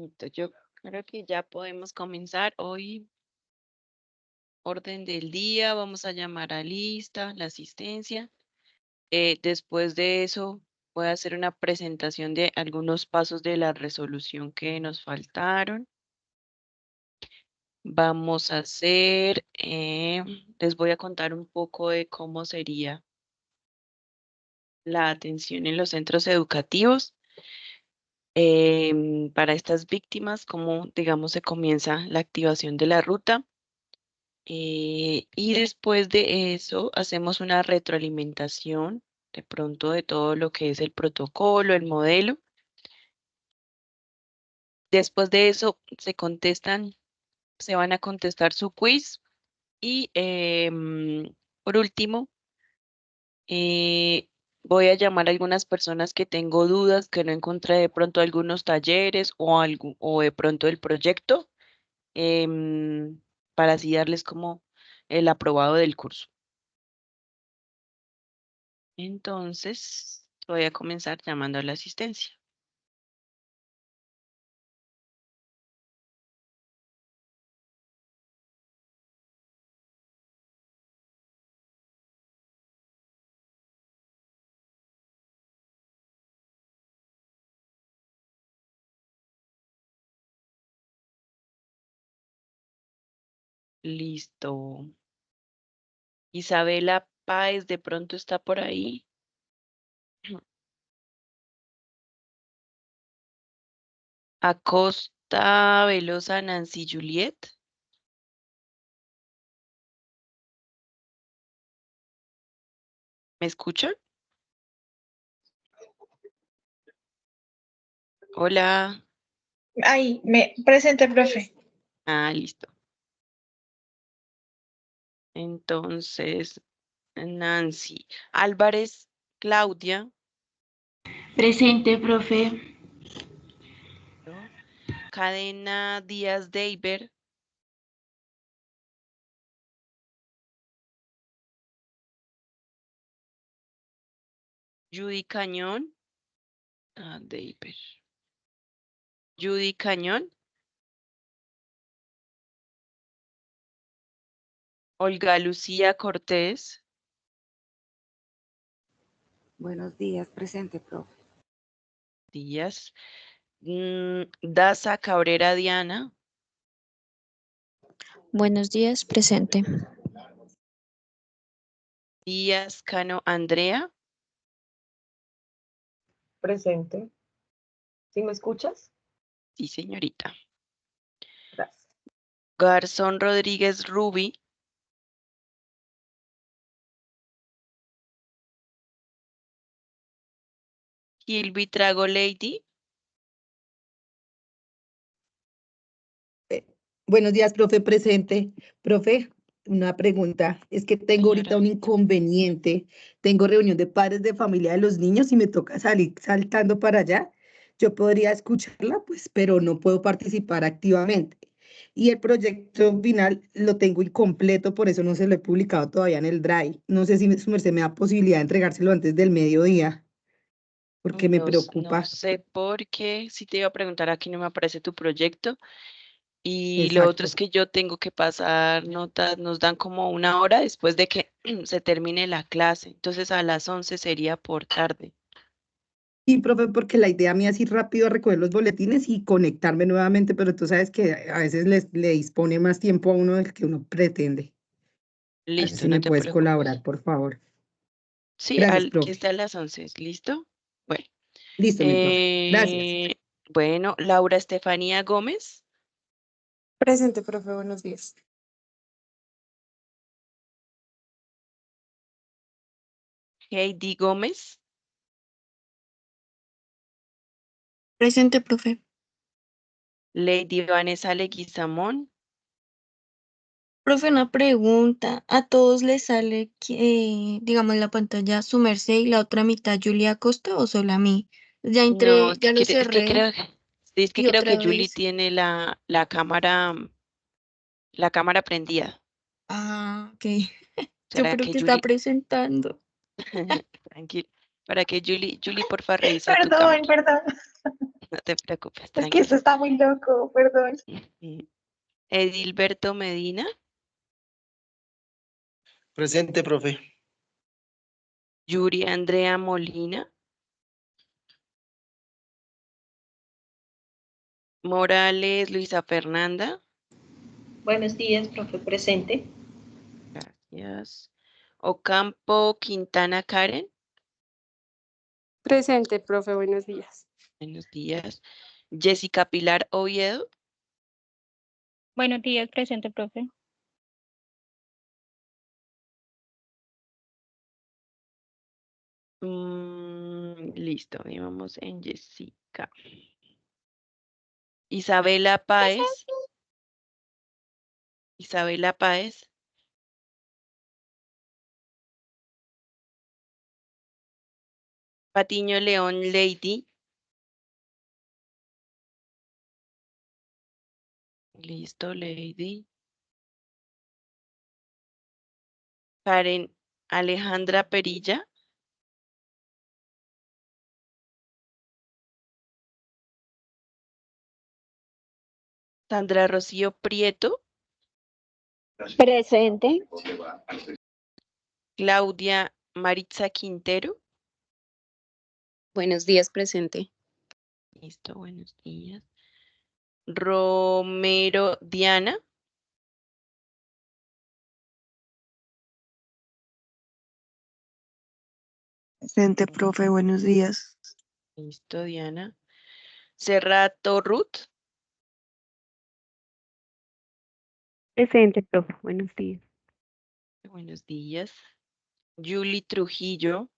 Listo, yo creo que ya podemos comenzar hoy. Orden del día, vamos a llamar a lista, la asistencia. Después de eso, voy a hacer una presentación de algunos pasos de la resolución que nos faltaron. Vamos a hacer, les voy a contar un poco de cómo sería la atención en los centros educativos. Para estas víctimas, cómo, digamos, se comienza la activación de la ruta. Y después de eso hacemos una retroalimentación de pronto de todo lo que es el protocolo, el modelo. Después de eso se van a contestar su quiz y por último voy a llamar a algunas personas que tengo dudas, que no encontré de pronto algunos talleres o de pronto el proyecto em, para así darles como el aprobado del curso. Entonces, voy a comenzar llamando a la asistencia. Listo. Isabela Páez de pronto está por ahí. Acosta Velosa Nancy Juliet. ¿Me escuchan? Hola. Ay, presente, profe. Ah, listo. Entonces, Nancy. Álvarez Claudia. Presente, profe. ¿No? Cadena Díaz Deiber. Judy Cañón. Ah, Deiber. Judy Cañón. Olga Lucía Cortés. Buenos días, presente, profe. Díaz. Daza Cabrera Diana. Buenos días, presente. Díaz Cano Andrea. Presente. ¿Sí me escuchas? Sí, señorita. Gracias. Garzón Rodríguez Ruby. Gilby Trago Lady. Buenos días, profe, presente. Profe, una pregunta. Es que tengo ahorita Señora. un inconveniente. Tengo reunión de padres de familia de los niños y me toca salir saltando para allá. Yo podría escucharla, pues, pero no puedo participar activamente. Y el proyecto final lo tengo incompleto, por eso no se lo he publicado todavía en el Drive. No sé si su merced me da posibilidad de entregárselo antes del mediodía, porque me No preocupa. sé por qué. Si te iba a preguntar, aquí no me aparece tu proyecto. Y lo otro Exacto. es que yo tengo que pasar notas, nos dan como una hora después de que se termine la clase. Entonces a las 11 sería por tarde. Sí, profe, porque la idea mía es ir rápido a recoger los boletines y conectarme nuevamente, pero tú sabes que a veces le dispone más tiempo a uno del que uno pretende. A ver Listo, si no me te puedes preocupes. colaborar, por favor. Sí, Gracias, que profe. esté a las 11. ¿Listo? Bueno. Listo, mi profe. Gracias. Bueno, Laura Estefanía Gómez. Presente, profe, buenos días. Heidi Gómez. Presente, profe. Lady Vanessa Leguizamón. Profe, una pregunta. ¿A todos les sale, digamos, en la pantalla su merced y la otra mitad Julia Costa o solo a mí? Ya No, entré, ya lo cerré es que y creo que otra Julie vez. tiene la cámara prendida. Ah, ok. Yo ¿Será creo que que está Julie? presentando. Tranquilo. Para que Julie, porfa, revisa tu Perdón, cámara. perdón. No te preocupes, Es que tranquilo. esto está muy loco, perdón. Edilberto Medina, Presente, profe. Yuri Andrea Molina, Morales Luisa Fernanda, Buenos días, profe, presente. gracias. Ocampo Quintana Karen, Presente, profe, buenos días. buenos días. Jessica Pilar Oviedo, Buenos días, presente, profe. listo, ahí vamos en Jessica. Isabela Páez, Isabela Páez, Patiño León Lady, listo, Lady. Karen Alejandra Perilla, Sandra Rocío Prieto, Presente. Claudia Maritza Quintero, Buenos días, presente. listo, buenos días. Romero Diana, Presente, profe, buenos días. listo, Diana. Cerrato Ruth, Presente, profe, buenos días. buenos días. Julie Trujillo,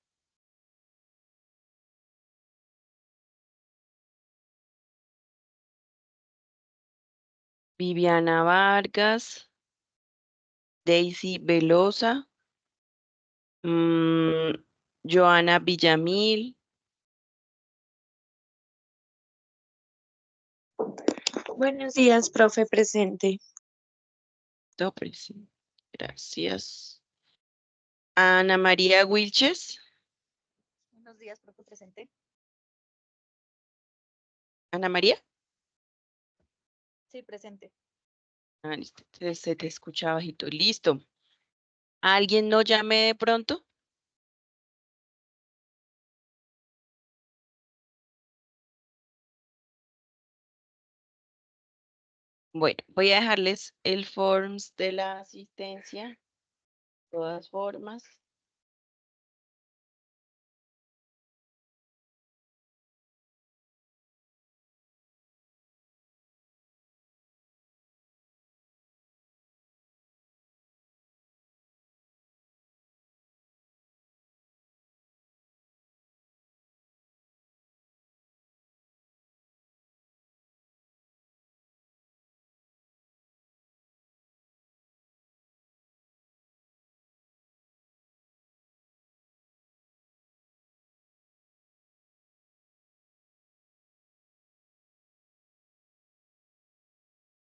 Viviana Vargas, Daisy Velosa, Joana Villamil, Buenos días, profe, presente. presente. Gracias. Ana María Wilches, Buenos días, profe, presente. Ana María. Sí, presente. Listo, se te escucha bajito. Listo. ¿Alguien no llame de pronto? Bueno, voy a dejarles el forms de la asistencia. De todas formas.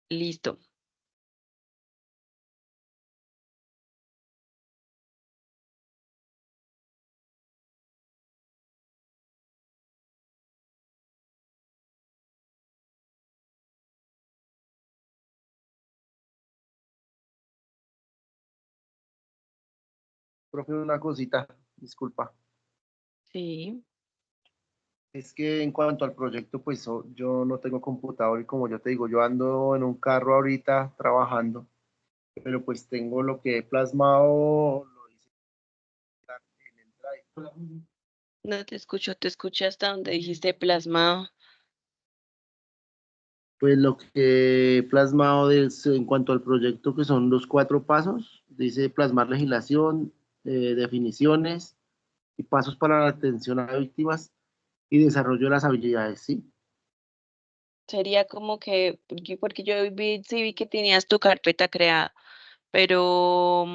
Listo. Profe, una cosita, disculpa. Sí. Es que en cuanto al proyecto, pues yo no tengo computador y como yo te digo, yo ando en un carro ahorita trabajando, pero pues tengo lo que he plasmado, lo hice en el drive. No te escuché hasta donde dijiste plasmado. Pues lo que he plasmado en cuanto al proyecto, que son los 4 pasos, dice plasmar legislación, definiciones y pasos para la atención a víctimas y desarrollo de las habilidades, ¿sí? Sería como que, porque yo sí vi que tenías tu carpeta creada, pero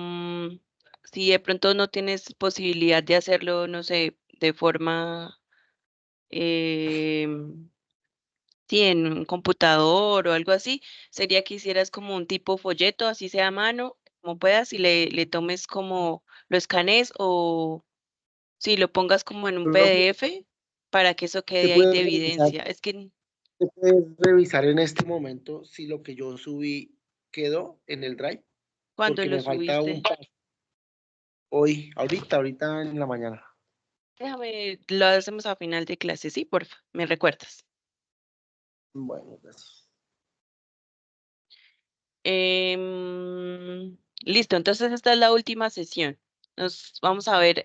si de pronto no tienes posibilidad de hacerlo, no sé, de forma, sí, en un computador o algo así, sería que hicieras como un tipo folleto, así sea a mano, como puedas, y le tomes como, lo escanees o si lo pongas como en un Profe, PDF. para que eso ¿Se quede ahí puede de revisar, evidencia. Es que se puede revisar en este momento si lo que yo subí quedó en el Drive? cuando Porque lo me falta un subiste, paso. Hoy, ahorita en la mañana. déjame, lo hacemos a final de clase, sí, porfa, me recuerdas. Bueno, gracias. Listo, entonces esta es la última sesión. Nos vamos a ver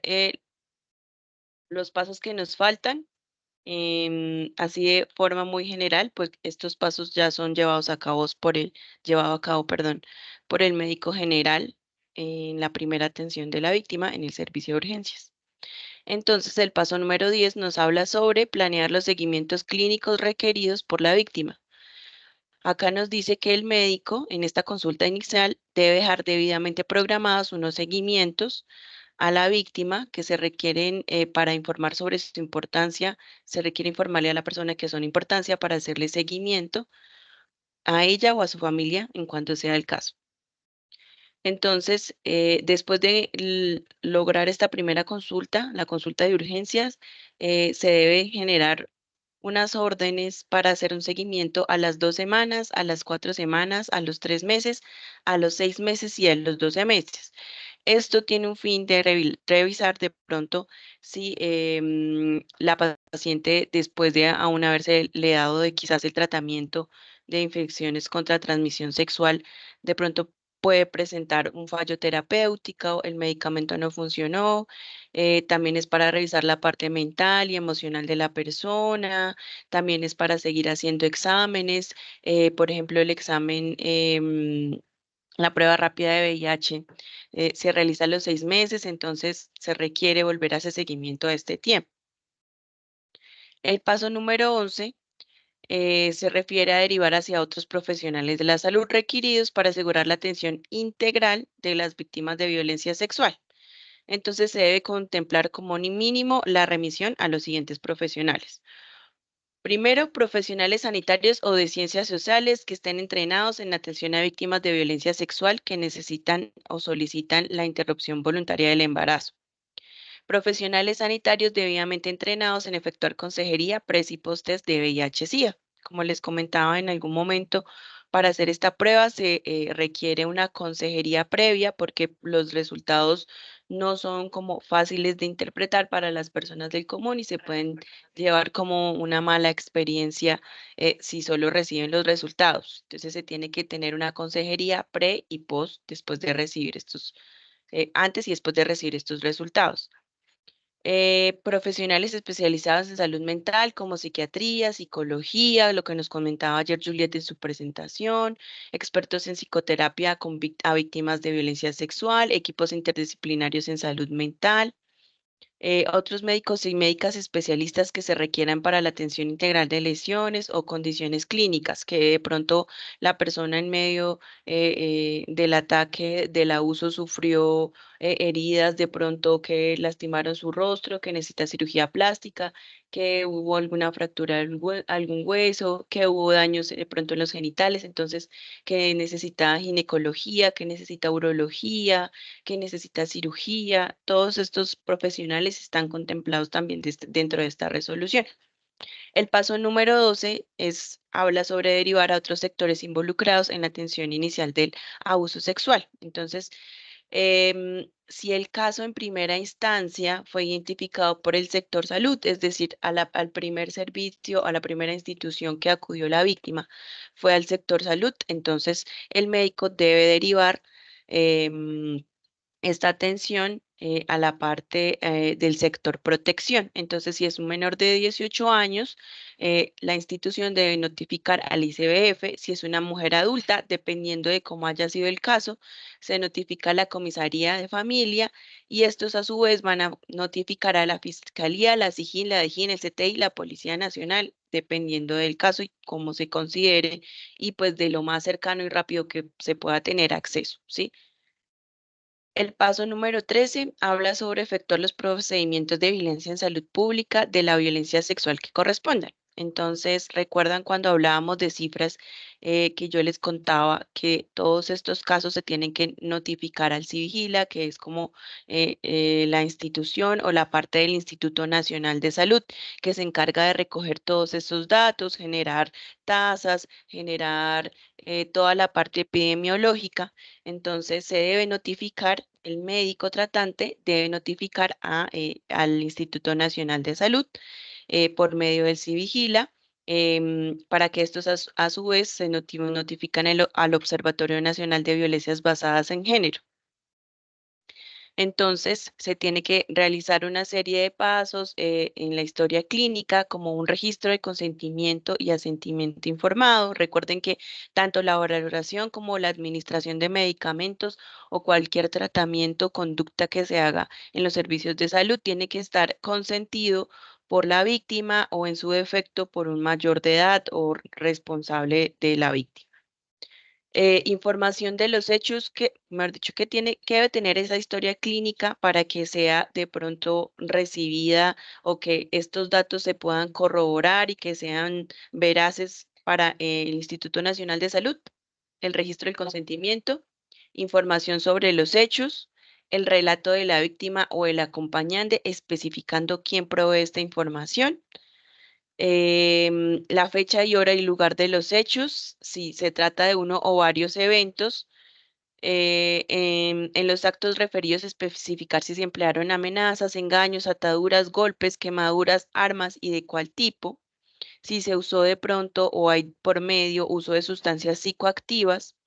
los pasos que nos faltan. Así de forma muy general, pues estos pasos ya son llevados a cabo llevado a cabo, perdón, por el médico general en la primera atención de la víctima en el servicio de urgencias. Entonces, el paso número 10 nos habla sobre planear los seguimientos clínicos requeridos por la víctima. Acá nos dice que el médico en esta consulta inicial debe dejar debidamente programados unos seguimientos a la víctima que se requieren para informar sobre su importancia. Se requiere informarle a la persona que son importancia para hacerle seguimiento a ella o a su familia en cuanto sea el caso. Entonces, después de lograr esta primera consulta, la consulta de urgencias, se debe generar unas órdenes para hacer un seguimiento a las 2 semanas, a las 4 semanas, a los 3 meses, a los 6 meses y a los 12 meses. Esto tiene un fin de revisar de pronto si la paciente, después de aún haberse le dado de quizás el tratamiento de infecciones contra transmisión sexual, de pronto puede presentar un fallo terapéutico, el medicamento no funcionó, también es para revisar la parte mental y emocional de la persona, también es para seguir haciendo exámenes, por ejemplo, el examen, la prueba rápida de VIH se realiza a los 6 meses, entonces se requiere volver a ese seguimiento a este tiempo. El paso número 11 se refiere a derivar hacia otros profesionales de la salud requeridos para asegurar la atención integral de las víctimas de violencia sexual. Entonces se debe contemplar como mínimo la remisión a los siguientes profesionales. Primero, profesionales sanitarios o de ciencias sociales que estén entrenados en atención a víctimas de violencia sexual que necesitan o solicitan la interrupción voluntaria del embarazo. Profesionales sanitarios debidamente entrenados en efectuar consejería, pres y postes de VIH-Sida. Como les comentaba en algún momento, para hacer esta prueba se requiere una consejería previa porque los resultados no son como fáciles de interpretar para las personas del común y se pueden llevar como una mala experiencia si solo reciben los resultados. Entonces se tiene que tener una consejería pre y post después de recibir estos, antes y después de recibir estos resultados. Profesionales especializados en salud mental como psiquiatría, psicología, lo que nos comentaba ayer Juliet en su presentación, expertos en psicoterapia a víctimas de violencia sexual, equipos interdisciplinarios en salud mental, otros médicos y médicas especialistas que se requieran para la atención integral de lesiones o condiciones clínicas, que de pronto la persona en medio del ataque, del abuso, sufrió heridas, de pronto que lastimaron su rostro, que necesita cirugía plástica, que hubo alguna fractura de algún hueso, que hubo daños de pronto en los genitales, entonces que necesita ginecología, que necesita urología, que necesita cirugía. Todos estos profesionales están contemplados también dentro de esta resolución. El paso número 12 habla sobre derivar a otros sectores involucrados en la atención inicial del abuso sexual. Entonces, si el caso en primera instancia fue identificado por el sector salud, es decir, al primer servicio, a la primera institución que acudió la víctima, fue al sector salud, entonces el médico debe derivar esta atención a la parte del sector protección. Entonces, si es un menor de 18 años, la institución debe notificar al ICBF. Si es una mujer adulta, dependiendo de cómo haya sido el caso, se notifica a la comisaría de familia y estos a su vez van a notificar a la Fiscalía, la SIJIN, la DIJÍN, el CTI, la Policía Nacional, dependiendo del caso y cómo se considere y pues de lo más cercano y rápido que se pueda tener acceso, ¿sí? El paso número 13 habla sobre efectuar los procedimientos de vigilancia en salud pública de la violencia sexual que correspondan. Entonces, ¿recuerdan cuando hablábamos de cifras que yo les contaba que todos estos casos se tienen que notificar al Civigila, que es como la institución o la parte del Instituto Nacional de Salud, que se encarga de recoger todos estos datos, generar tasas, generar toda la parte epidemiológica? Entonces, se debe notificar, el médico tratante debe notificar al Instituto Nacional de Salud por medio del Civigila, para que estos a su vez se notifican al Observatorio Nacional de Violencias Basadas en Género. Entonces, se tiene que realizar una serie de pasos en la historia clínica, como un registro de consentimiento y asentimiento informado. Recuerden que tanto la valoración como la administración de medicamentos o cualquier tratamiento o conducta que se haga en los servicios de salud tiene que estar consentido por la víctima o en su defecto por un mayor de edad o responsable de la víctima. Información de los hechos que, mejor dicho, que debe tener esa historia clínica para que sea de pronto recibida o que estos datos se puedan corroborar y que sean veraces para el Instituto Nacional de Salud. El registro del consentimiento, información sobre los hechos, el relato de la víctima o el acompañante especificando quién provee esta información, la fecha y hora y lugar de los hechos, si se trata de uno o varios eventos. En los actos referidos especificar si se emplearon amenazas, engaños, ataduras, golpes, quemaduras, armas y de cuál tipo, si se usó de pronto o hay por medio uso de sustancias psicoactivas,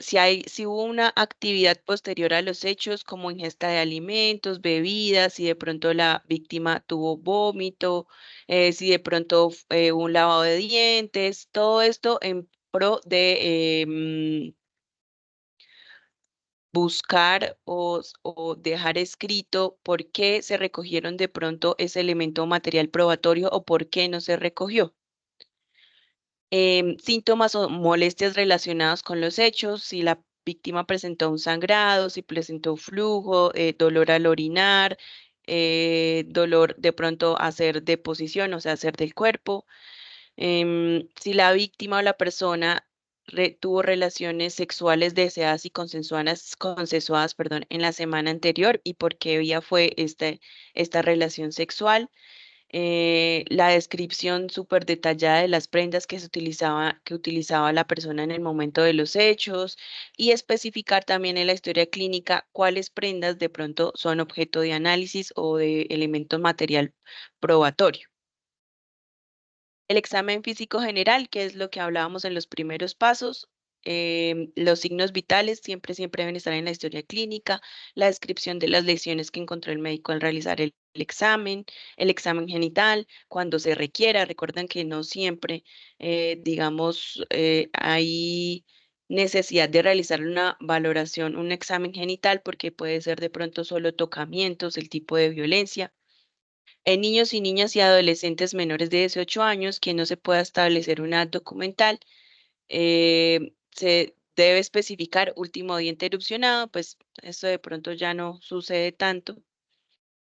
si hubo una actividad posterior a los hechos como ingesta de alimentos, bebidas, si de pronto la víctima tuvo vómito, si de pronto un lavado de dientes, todo esto en pro de buscar o dejar escrito por qué se recogieron de pronto ese elemento material probatorio o por qué no se recogió. Síntomas o molestias relacionados con los hechos, si la víctima presentó un sangrado, si presentó flujo, dolor al orinar, dolor de pronto hacer deposición, o sea, hacer del cuerpo, si la víctima o la persona tuvo relaciones sexuales deseadas y consensuadas, perdón, en la semana anterior y por qué vía fue esta relación sexual, la descripción súper detallada de las prendas que utilizaba la persona en el momento de los hechos y especificar también en la historia clínica cuáles prendas de pronto son objeto de análisis o de elemento material probatorio. El examen físico general, que es lo que hablábamos en los primeros pasos. Los signos vitales siempre deben estar en la historia clínica, la descripción de las lesiones que encontró el médico al realizar el examen genital, cuando se requiera. Recuerden que no siempre, digamos, hay necesidad de realizar una valoración, un examen genital, porque puede ser de pronto solo tocamientos, el tipo de violencia. En niños y niñas y adolescentes menores de 18 años, que no se pueda establecer una documental, se debe especificar último diente erupcionado, pues eso de pronto ya no sucede tanto.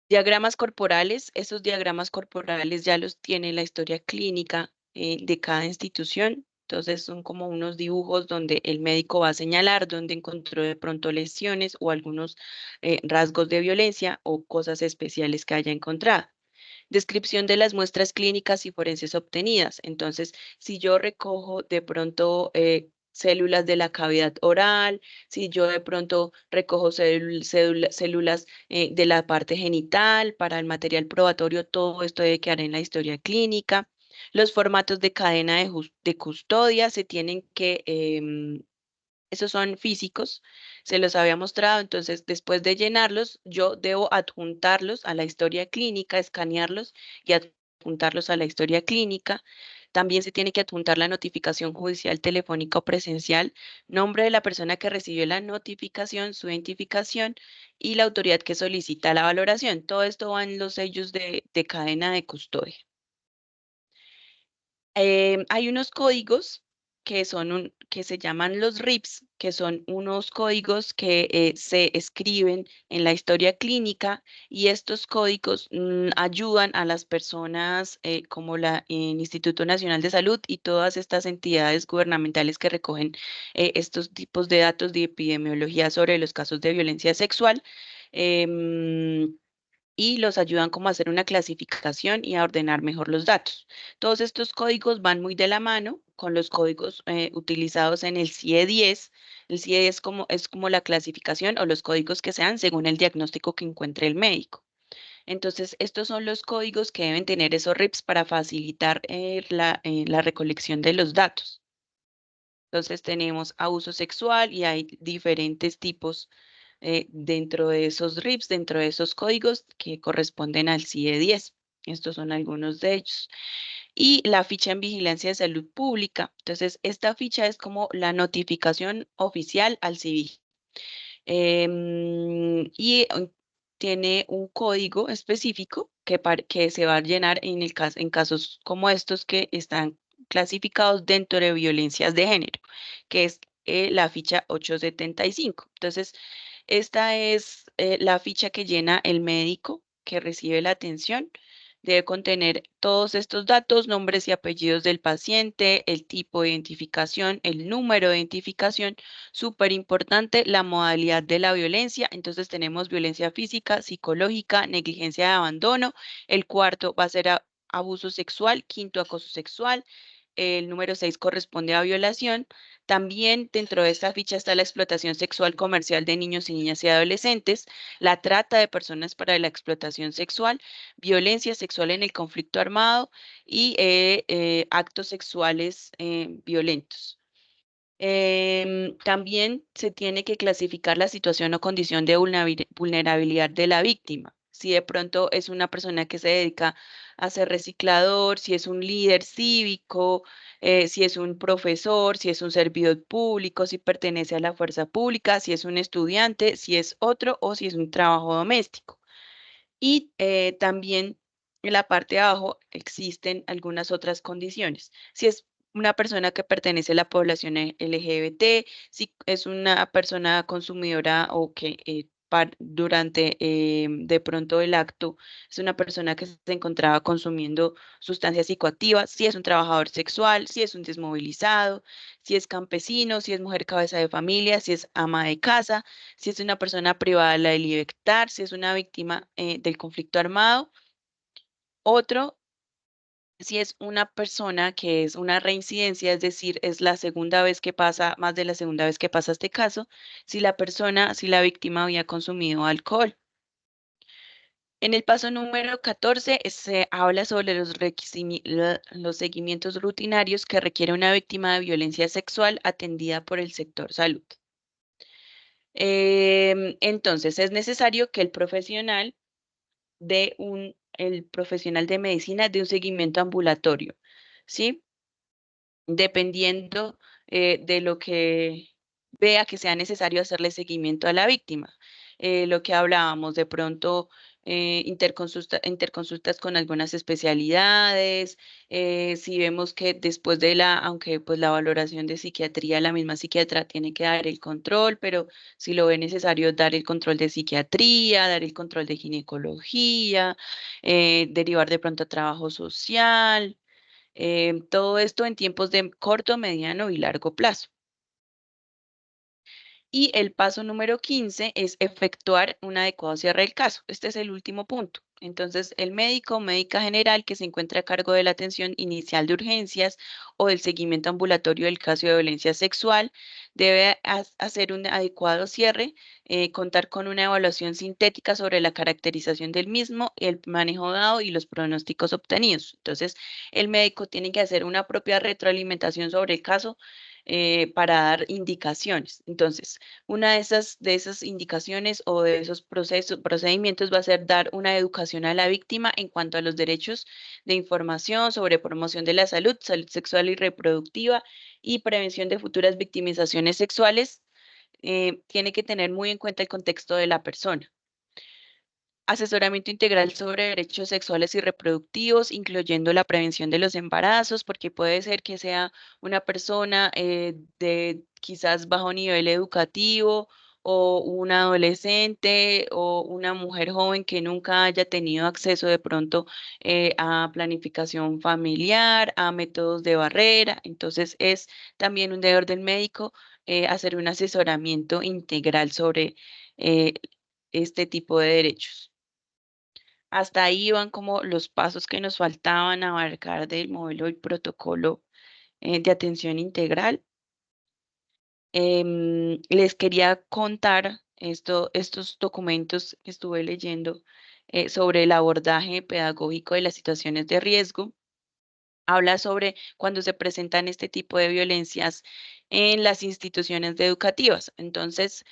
Diagramas corporales, esos diagramas corporales ya los tiene la historia clínica de cada institución. Entonces son como unos dibujos donde el médico va a señalar dónde encontró de pronto lesiones o algunos rasgos de violencia o cosas especiales que haya encontrado. Descripción de las muestras clínicas y forenses obtenidas. Entonces, si yo recojo de pronto células de la cavidad oral, si yo de pronto recojo células de la parte genital para el material probatorio, todo esto debe quedar en la historia clínica. Los formatos de cadena de custodia se tienen que esos son físicos, se los había mostrado, entonces después de llenarlos, yo debo adjuntarlos a la historia clínica, escanearlos y adjuntarlos a la historia clínica. También se tiene que adjuntar la notificación judicial telefónica o presencial, nombre de la persona que recibió la notificación, su identificación y la autoridad que solicita la valoración. Todo esto va en los sellos de cadena de custodia. Hay unos códigos que se llaman los RIPS, que son unos códigos que se escriben en la historia clínica, y estos códigos ayudan a las personas como el Instituto Nacional de Salud y todas estas entidades gubernamentales que recogen estos tipos de datos de epidemiología sobre los casos de violencia sexual. Y los ayudan como a hacer una clasificación y a ordenar mejor los datos. Todos estos códigos van muy de la mano con los códigos utilizados en el CIE-10. El CIE es como la clasificación o los códigos que se dan según el diagnóstico que encuentre el médico. Entonces, estos son los códigos que deben tener esos RIPS para facilitar la recolección de los datos. Entonces, tenemos abuso sexual y hay diferentes tipos dentro de esos RIPS, dentro de esos códigos que corresponden al CIE-10. Estos son algunos de ellos. Y la ficha en vigilancia de salud pública. Entonces, esta ficha es como la notificación oficial al CIVIG. Tiene un código específico que se va a llenar en casos como estos que están clasificados dentro de violencias de género, que es la ficha 875. Entonces, esta es la ficha que llena el médico que recibe la atención. Debe contener todos estos datos: nombres y apellidos del paciente, el tipo de identificación, el número de identificación. Súper importante, la modalidad de la violencia. Entonces tenemos violencia física, psicológica, negligencia de abandono. El cuarto va a ser abuso sexual, quinto acoso sexual. El número 6 corresponde a violación. También dentro de esta ficha está la explotación sexual comercial de niños y niñas y adolescentes, la trata de personas para la explotación sexual, violencia sexual en el conflicto armado y actos sexuales violentos. También se tiene que clasificar la situación o condición de vulnerabilidad de la víctima. Si de pronto es una persona que se dedica a ser reciclador, si es un líder cívico, si es un profesor, si es un servidor público, si pertenece a la fuerza pública, si es un estudiante, si es otro o si es un trabajo doméstico. Y también en la parte de abajo existen algunas otras condiciones. Si es una persona que pertenece a la población LGBT, si es una persona consumidora o que durante de pronto el acto es una persona que se encontraba consumiendo sustancias psicoactivas, si es un trabajador sexual, si es un desmovilizado, si es campesino, si es mujer cabeza de familia, si es ama de casa, si es una persona privada de la libertad, si es una víctima del conflicto armado. Otro, si es una persona que es una reincidencia, es decir, es la segunda vez que pasa, más de la segunda vez que pasa este caso, si la víctima había consumido alcohol. En el paso número 14 se habla sobre los seguimientos rutinarios que requiere una víctima de violencia sexual atendida por el sector salud. Entonces, es necesario que el profesional de medicina dé un seguimiento ambulatorio, ¿sí? Dependiendo de lo que vea que sea necesario hacerle seguimiento a la víctima. Lo que hablábamos, de pronto interconsultas con algunas especialidades, si vemos que después aunque pues la valoración de psiquiatría, la misma psiquiatra tiene que dar el control, pero si lo ve necesario dar el control de psiquiatría, dar el control de ginecología, derivar de pronto a trabajo social. Todo esto en tiempos de corto, mediano y largo plazo. Y el paso número 15 es efectuar un adecuado cierre del caso. Este es el último punto. Entonces, el médico o médica general que se encuentra a cargo de la atención inicial de urgencias o del seguimiento ambulatorio del caso de violencia sexual debe hacer un adecuado cierre, contar con una evaluación sintética sobre la caracterización del mismo, el manejo dado y los pronósticos obtenidos. Entonces, el médico tiene que hacer una propia retroalimentación sobre el caso para dar indicaciones. Entonces, una de esas indicaciones o de esos procedimientos va a ser dar una educación a la víctima en cuanto a los derechos de información sobre promoción de la salud, salud sexual y reproductiva y prevención de futuras victimizaciones sexuales. Tiene que tener muy en cuenta el contexto de la persona. Asesoramiento integral sobre derechos sexuales y reproductivos, incluyendo la prevención de los embarazos, porque puede ser que sea una persona de quizás bajo nivel educativo o un adolescente o una mujer joven que nunca haya tenido acceso de pronto a planificación familiar, a métodos de barrera. Entonces es también un deber del médico hacer un asesoramiento integral sobre este tipo de derechos. Hasta ahí van como los pasos que nos faltaban abarcar del modelo y protocolo de atención integral. Les quería contar estos documentos que estuve leyendo sobre el abordaje pedagógico de las situaciones de riesgo. Habla sobre cuando se presentan este tipo de violencias en las instituciones educativas. Entonces,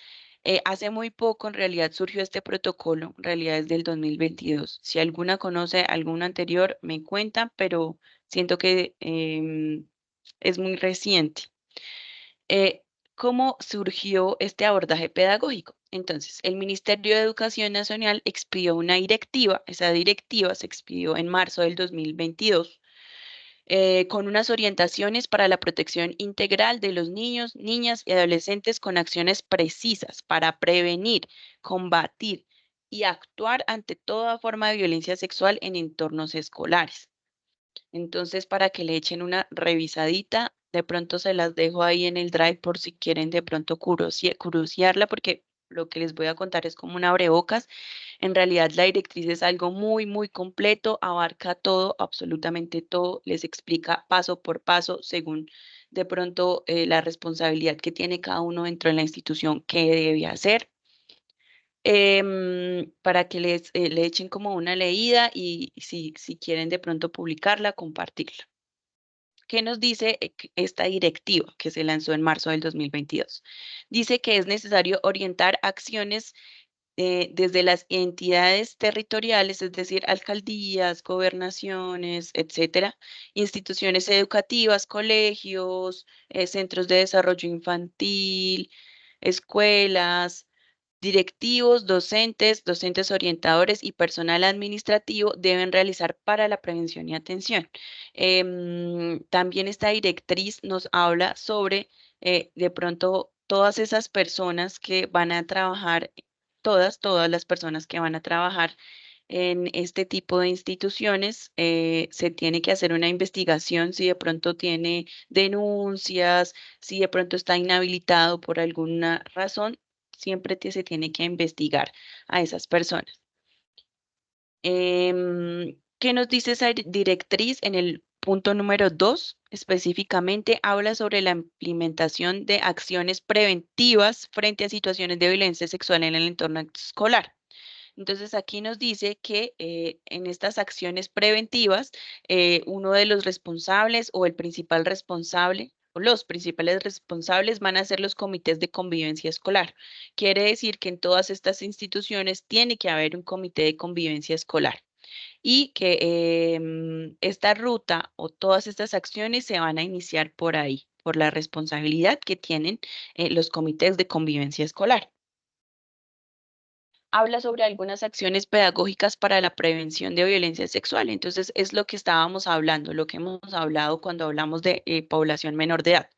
hace muy poco en realidad surgió este protocolo, en realidad es del 2022. Si alguna conoce alguno anterior, me cuenta, pero siento que es muy reciente. ¿Cómo surgió este abordaje pedagógico? Entonces, el Ministerio de Educación Nacional expidió una directiva, esa directiva se expidió en marzo del 2022, con unas orientaciones para la protección integral de los niños, niñas y adolescentes con acciones precisas para prevenir, combatir y actuar ante toda forma de violencia sexual en entornos escolares. Entonces, para que le echen una revisadita, de pronto se las dejo ahí en el Drive por si quieren de pronto curiosearla, porque lo que les voy a contar es como un abrebocas. En realidad, la directriz es algo muy, muy completo, abarca todo, absolutamente todo, les explica paso por paso, según de pronto la responsabilidad que tiene cada uno dentro de la institución, qué debe hacer. Para que le echen como una leída y si quieren de pronto publicarla, compartirla. ¿Qué nos dice esta directiva que se lanzó en marzo del 2022? Dice que es necesario orientar acciones desde las entidades territoriales, es decir, alcaldías, gobernaciones, etcétera, instituciones educativas, colegios, centros de desarrollo infantil, escuelas, directivos, docentes orientadores y personal administrativo deben realizar para la prevención y atención. También esta directriz nos habla sobre, de pronto, todas esas personas que van a trabajar, todas las personas que van a trabajar en este tipo de instituciones, se tiene que hacer una investigación si de pronto tiene denuncias, si de pronto está inhabilitado por alguna razón, siempre se tiene que investigar a esas personas. ¿Qué nos dice esa directriz en el punto número 2? Específicamente habla sobre la implementación de acciones preventivas frente a situaciones de violencia sexual en el entorno escolar. Entonces aquí nos dice que en estas acciones preventivas, uno de los responsables o el principal responsable o los principales responsables van a ser los comités de convivencia escolar. Quiere decir que en todas estas instituciones tiene que haber un comité de convivencia escolar y que esta ruta o todas estas acciones se van a iniciar por ahí, por la responsabilidad que tienen los comités de convivencia escolar. Habla sobre algunas acciones pedagógicas para la prevención de violencia sexual. Entonces, es lo que estábamos hablando, lo que hemos hablado cuando hablamos de población menor de edad.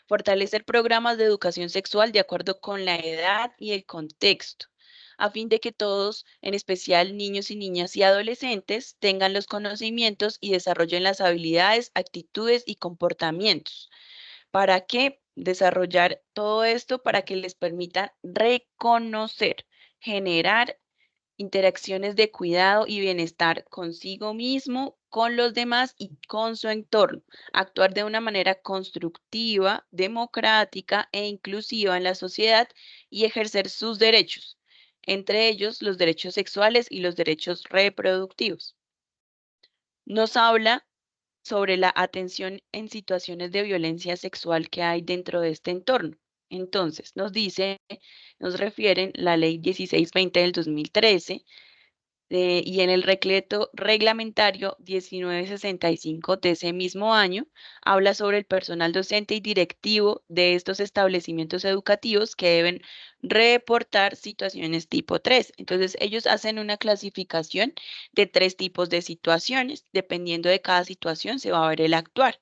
Fortalecer programas de educación sexual de acuerdo con la edad y el contexto, a fin de que todos, en especial niños y niñas y adolescentes, tengan los conocimientos y desarrollen las habilidades, actitudes y comportamientos. ¿Para qué? Desarrollar todo esto para que les permita reconocer, generar interacciones de cuidado y bienestar consigo mismo, con los demás y con su entorno. Actuar de una manera constructiva, democrática e inclusiva en la sociedad y ejercer sus derechos, entre ellos los derechos sexuales y los derechos reproductivos. Nos habla sobre la atención en situaciones de violencia sexual que hay dentro de este entorno. Entonces, nos refieren la ley 1620 del 2013, y en el decreto reglamentario 1965 de ese mismo año, habla sobre el personal docente y directivo de estos establecimientos educativos que deben reportar situaciones tipo 3. Entonces, ellos hacen una clasificación de 3 tipos de situaciones. Dependiendo de cada situación, se va a ver el actuar.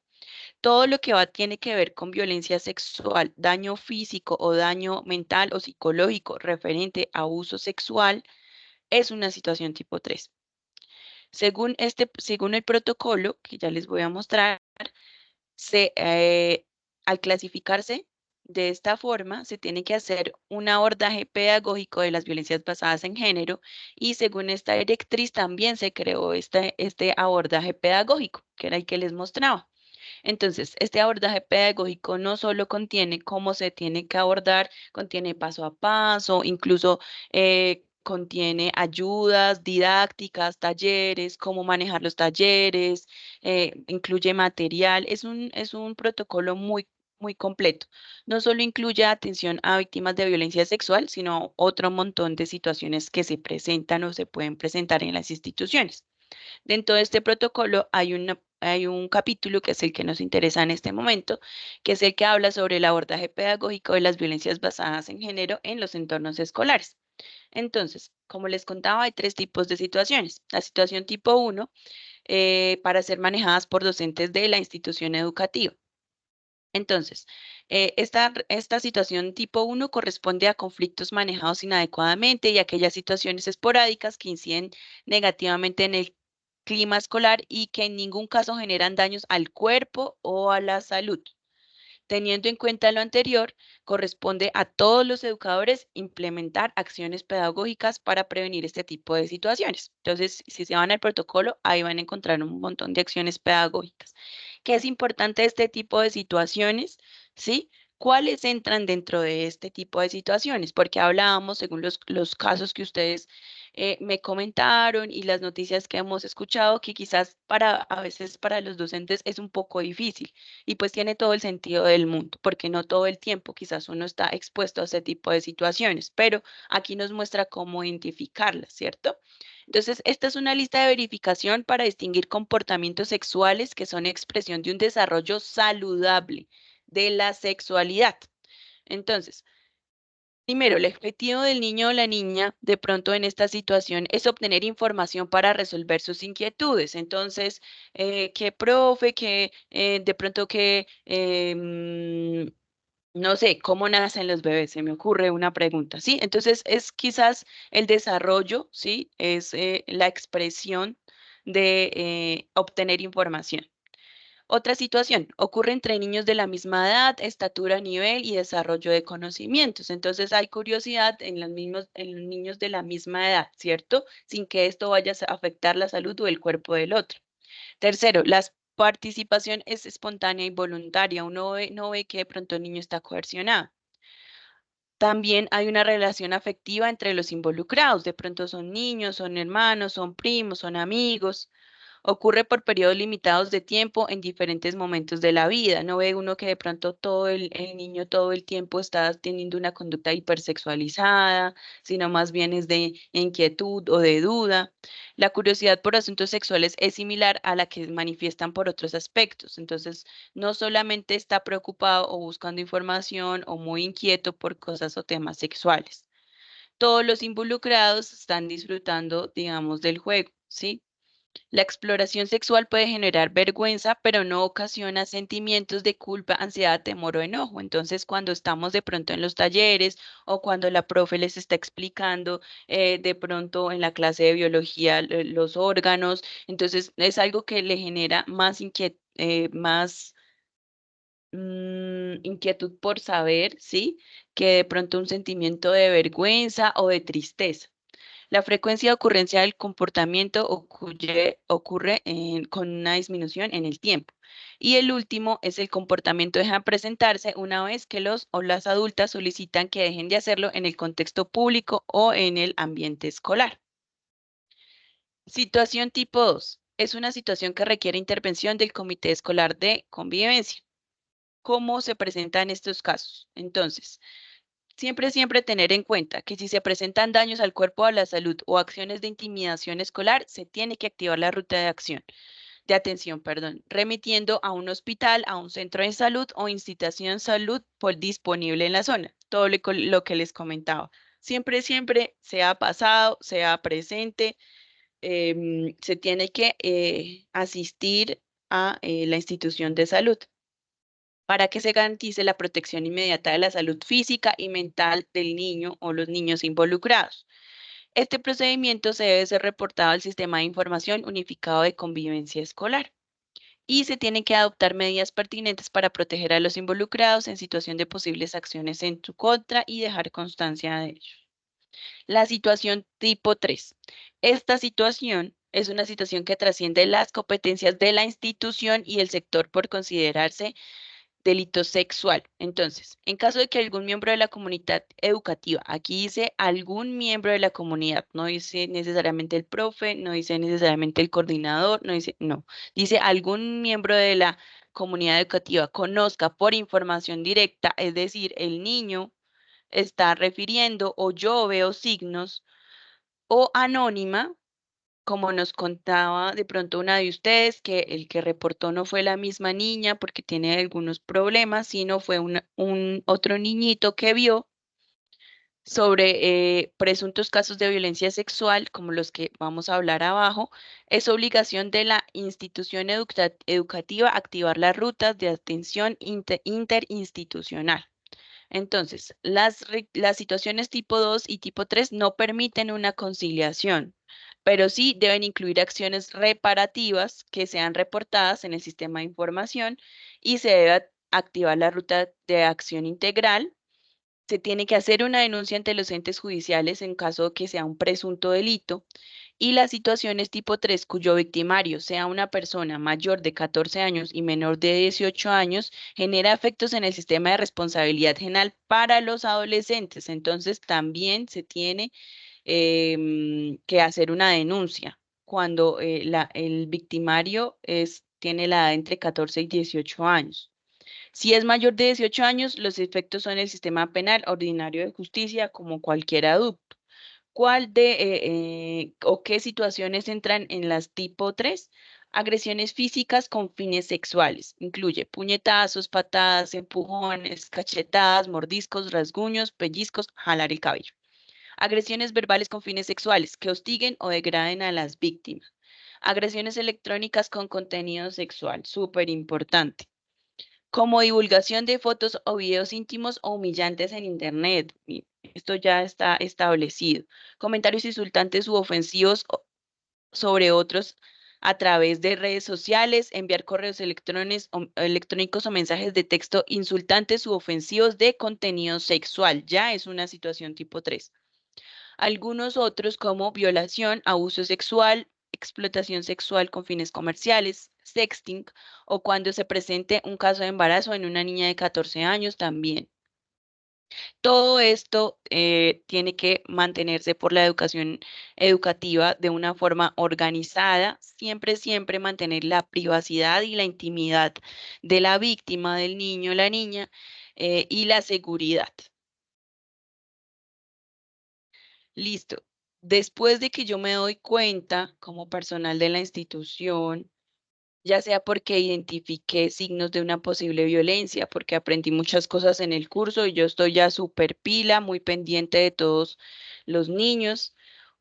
Todo lo que tiene que ver con violencia sexual, daño físico o daño mental o psicológico referente a abuso sexual, es una situación tipo 3. Según el protocolo, que ya les voy a mostrar, al clasificarse de esta forma, se tiene que hacer un abordaje pedagógico de las violencias basadas en género y según esta directriz también se creó este abordaje pedagógico, que era el que les mostraba. Entonces, este abordaje pedagógico no solo contiene cómo se tiene que abordar, contiene paso a paso, incluso contiene ayudas didácticas, talleres, cómo manejar los talleres, incluye material. Es un protocolo muy completo. No solo incluye atención a víctimas de violencia sexual, sino otro montón de situaciones que se presentan o se pueden presentar en las instituciones. Dentro de este protocolo hay un capítulo que es el que nos interesa en este momento, que es el que habla sobre el abordaje pedagógico de las violencias basadas en género en los entornos escolares. Entonces, como les contaba, hay 3 tipos de situaciones. La situación tipo 1, para ser manejadas por docentes de la institución educativa. Entonces, esta situación tipo 1 corresponde a conflictos manejados inadecuadamente y aquellas situaciones esporádicas que inciden negativamente en el clima escolar y que en ningún caso generan daños al cuerpo o a la salud. Teniendo en cuenta lo anterior, corresponde a todos los educadores implementar acciones pedagógicas para prevenir este tipo de situaciones. Entonces, si se van al protocolo, ahí van a encontrar un montón de acciones pedagógicas. ¿Qué es importante de este tipo de situaciones? ¿Sí? ¿Cuáles entran dentro de este tipo de situaciones? Porque hablábamos, según los casos que ustedes me comentaron y las noticias que hemos escuchado, que quizás a veces para los docentes es un poco difícil. Y pues tiene todo el sentido del mundo, porque no todo el tiempo quizás uno está expuesto a ese tipo de situaciones, pero aquí nos muestra cómo identificarlas, ¿cierto? Entonces, esta es una lista de verificación para distinguir comportamientos sexuales que son expresión de un desarrollo saludable de la sexualidad. Entonces, primero, el objetivo del niño o la niña de pronto en esta situación es obtener información para resolver sus inquietudes. Entonces, que profe, que de pronto no sé, ¿cómo nacen los bebés? Se me ocurre una pregunta, ¿sí? Entonces, es quizás el desarrollo, ¿sí? Es la expresión de obtener información. Otra situación ocurre entre niños de la misma edad, estatura, nivel y desarrollo de conocimientos. Entonces hay curiosidad en los niños de la misma edad, ¿cierto? Sin que esto vaya a afectar la salud o el cuerpo del otro. Tercero, la participación es espontánea y voluntaria. Uno no ve que de pronto el niño está coercionado. También hay una relación afectiva entre los involucrados. De pronto son niños, son hermanos, son primos, son amigos. Ocurre por periodos limitados de tiempo en diferentes momentos de la vida. No ve uno que de pronto el niño todo el tiempo está teniendo una conducta hipersexualizada, sino más bien es de inquietud o de duda. La curiosidad por asuntos sexuales es similar a la que manifiestan por otros aspectos. Entonces, no solamente está preocupado o buscando información o muy inquieto por cosas o temas sexuales. Todos los involucrados están disfrutando, digamos, del juego, ¿sí? La exploración sexual puede generar vergüenza, pero no ocasiona sentimientos de culpa, ansiedad, temor o enojo. Entonces, cuando estamos de pronto en los talleres o cuando la profe les está explicando de pronto en la clase de biología los órganos, entonces es algo que le genera más inquietud por saber, ¿sí? Que de pronto un sentimiento de vergüenza o de tristeza. La frecuencia de ocurrencia del comportamiento ocurre con una disminución en el tiempo. Y el último es el comportamiento deja de presentarse una vez que los o las adultas solicitan que dejen de hacerlo en el contexto público o en el ambiente escolar. Situación tipo 2. Es una situación que requiere intervención del Comité Escolar de Convivencia. ¿Cómo se presentan estos casos? Entonces, Siempre tener en cuenta que si se presentan daños al cuerpo o a la salud o acciones de intimidación escolar, se tiene que activar la ruta de atención, remitiendo a un hospital, a un centro de salud o institución de salud disponible en la zona. Todo lo que les comentaba. Siempre sea pasado, sea presente, se tiene que asistir a la institución de salud para que se garantice la protección inmediata de la salud física y mental del niño o los niños involucrados. Este procedimiento se debe ser reportado al Sistema de Información Unificado de Convivencia Escolar y se tienen que adoptar medidas pertinentes para proteger a los involucrados en situación de posibles acciones en su contra y dejar constancia de ello. La situación tipo 3. Esta situación es una situación que trasciende las competencias de la institución y el sector por considerarse delito sexual. Entonces, en caso de que algún miembro de la comunidad educativa, aquí dice algún miembro de la comunidad, no dice necesariamente el profe, no dice necesariamente el coordinador, no, dice algún miembro de la comunidad educativa conozca por información directa, es decir, el niño está refiriendo o yo veo signos o anónima, como nos contaba de pronto una de ustedes, que el que reportó no fue la misma niña porque tiene algunos problemas, sino fue un otro niñito que vio sobre presuntos casos de violencia sexual, como los que vamos a hablar abajo, es obligación de la institución educativa activar las rutas de atención interinstitucional. Entonces, las situaciones tipo 2 y tipo 3 no permiten una conciliación, pero sí deben incluir acciones reparativas que sean reportadas en el sistema de información y se debe activar la ruta de acción integral. Se tiene que hacer una denuncia ante los entes judiciales en caso de que sea un presunto delito. Y las situaciones tipo 3, cuyo victimario sea una persona mayor de 14 años y menor de 18 años, genera efectos en el sistema de responsabilidad penal para los adolescentes. Entonces, también se tiene que hacer una denuncia cuando el victimario tiene la edad entre 14 y 18 años. Si es mayor de 18 años, los efectos son el sistema penal ordinario de justicia como cualquier adulto. ¿Cuál o qué situaciones entran en las tipo 3? Agresiones físicas con fines sexuales. Incluye puñetazos, patadas, empujones, cachetadas, mordiscos, rasguños, pellizcos, jalar el cabello. Agresiones verbales con fines sexuales que hostiguen o degraden a las víctimas. Agresiones electrónicas con contenido sexual, súper importante. Como divulgación de fotos o videos íntimos o humillantes en Internet. Esto ya está establecido. Comentarios insultantes u ofensivos sobre otros a través de redes sociales, enviar correos electrónicos o mensajes de texto insultantes u ofensivos de contenido sexual. Ya es una situación tipo 3. Algunos otros como violación, abuso sexual, explotación sexual con fines comerciales, sexting, o cuando se presente un caso de embarazo en una niña de 14 años también. Todo esto tiene que mantenerse por la educación educativa de una forma organizada, siempre mantener la privacidad y la intimidad de la víctima, del niño, la niña, y la seguridad. Listo. Después de que yo me doy cuenta como personal de la institución, ya sea porque identifiqué signos de una posible violencia, porque aprendí muchas cosas en el curso y yo estoy ya súper pila, muy pendiente de todos los niños,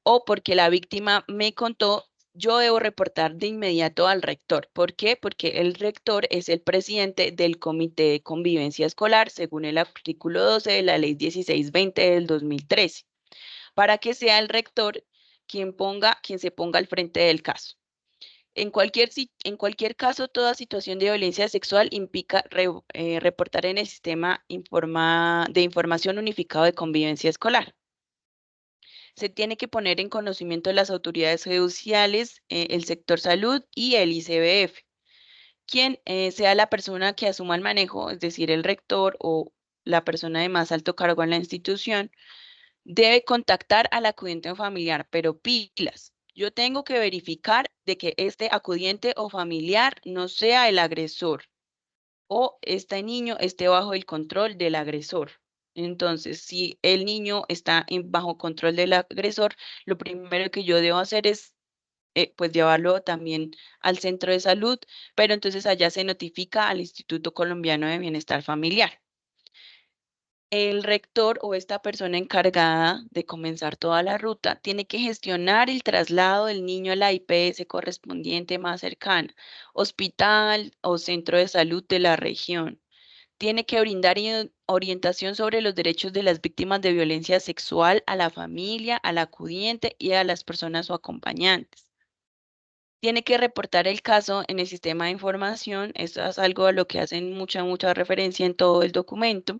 o porque la víctima me contó, yo debo reportar de inmediato al rector. ¿Por qué? Porque el rector es el presidente del Comité de Convivencia Escolar, según el artículo 12 de la Ley 1620 del 2013, para que sea el rector quien se ponga al frente del caso. En cualquier caso, toda situación de violencia sexual implica reportar en el Sistema de Información Unificado de Convivencia Escolar. Se tiene que poner en conocimiento de las autoridades judiciales, el sector salud y el ICBF. Quien sea la persona que asuma el manejo, es decir, el rector o la persona de más alto cargo en la institución, debe contactar al acudiente familiar, pero pilas. Yo tengo que verificar de que este acudiente o familiar no sea el agresor o este niño esté bajo el control del agresor. Entonces, si el niño está bajo control del agresor, lo primero que yo debo hacer es pues llevarlo también al centro de salud, pero entonces allá se notifica al Instituto Colombiano de Bienestar Familiar. El rector o esta persona encargada de comenzar toda la ruta tiene que gestionar el traslado del niño a la IPS correspondiente más cercana, hospital o centro de salud de la región. Tiene que brindar orientación sobre los derechos de las víctimas de violencia sexual a la familia, al acudiente y a las personas o acompañantes. Tiene que reportar el caso en el sistema de información. Esto es algo a lo que hacen mucha referencia en todo el documento.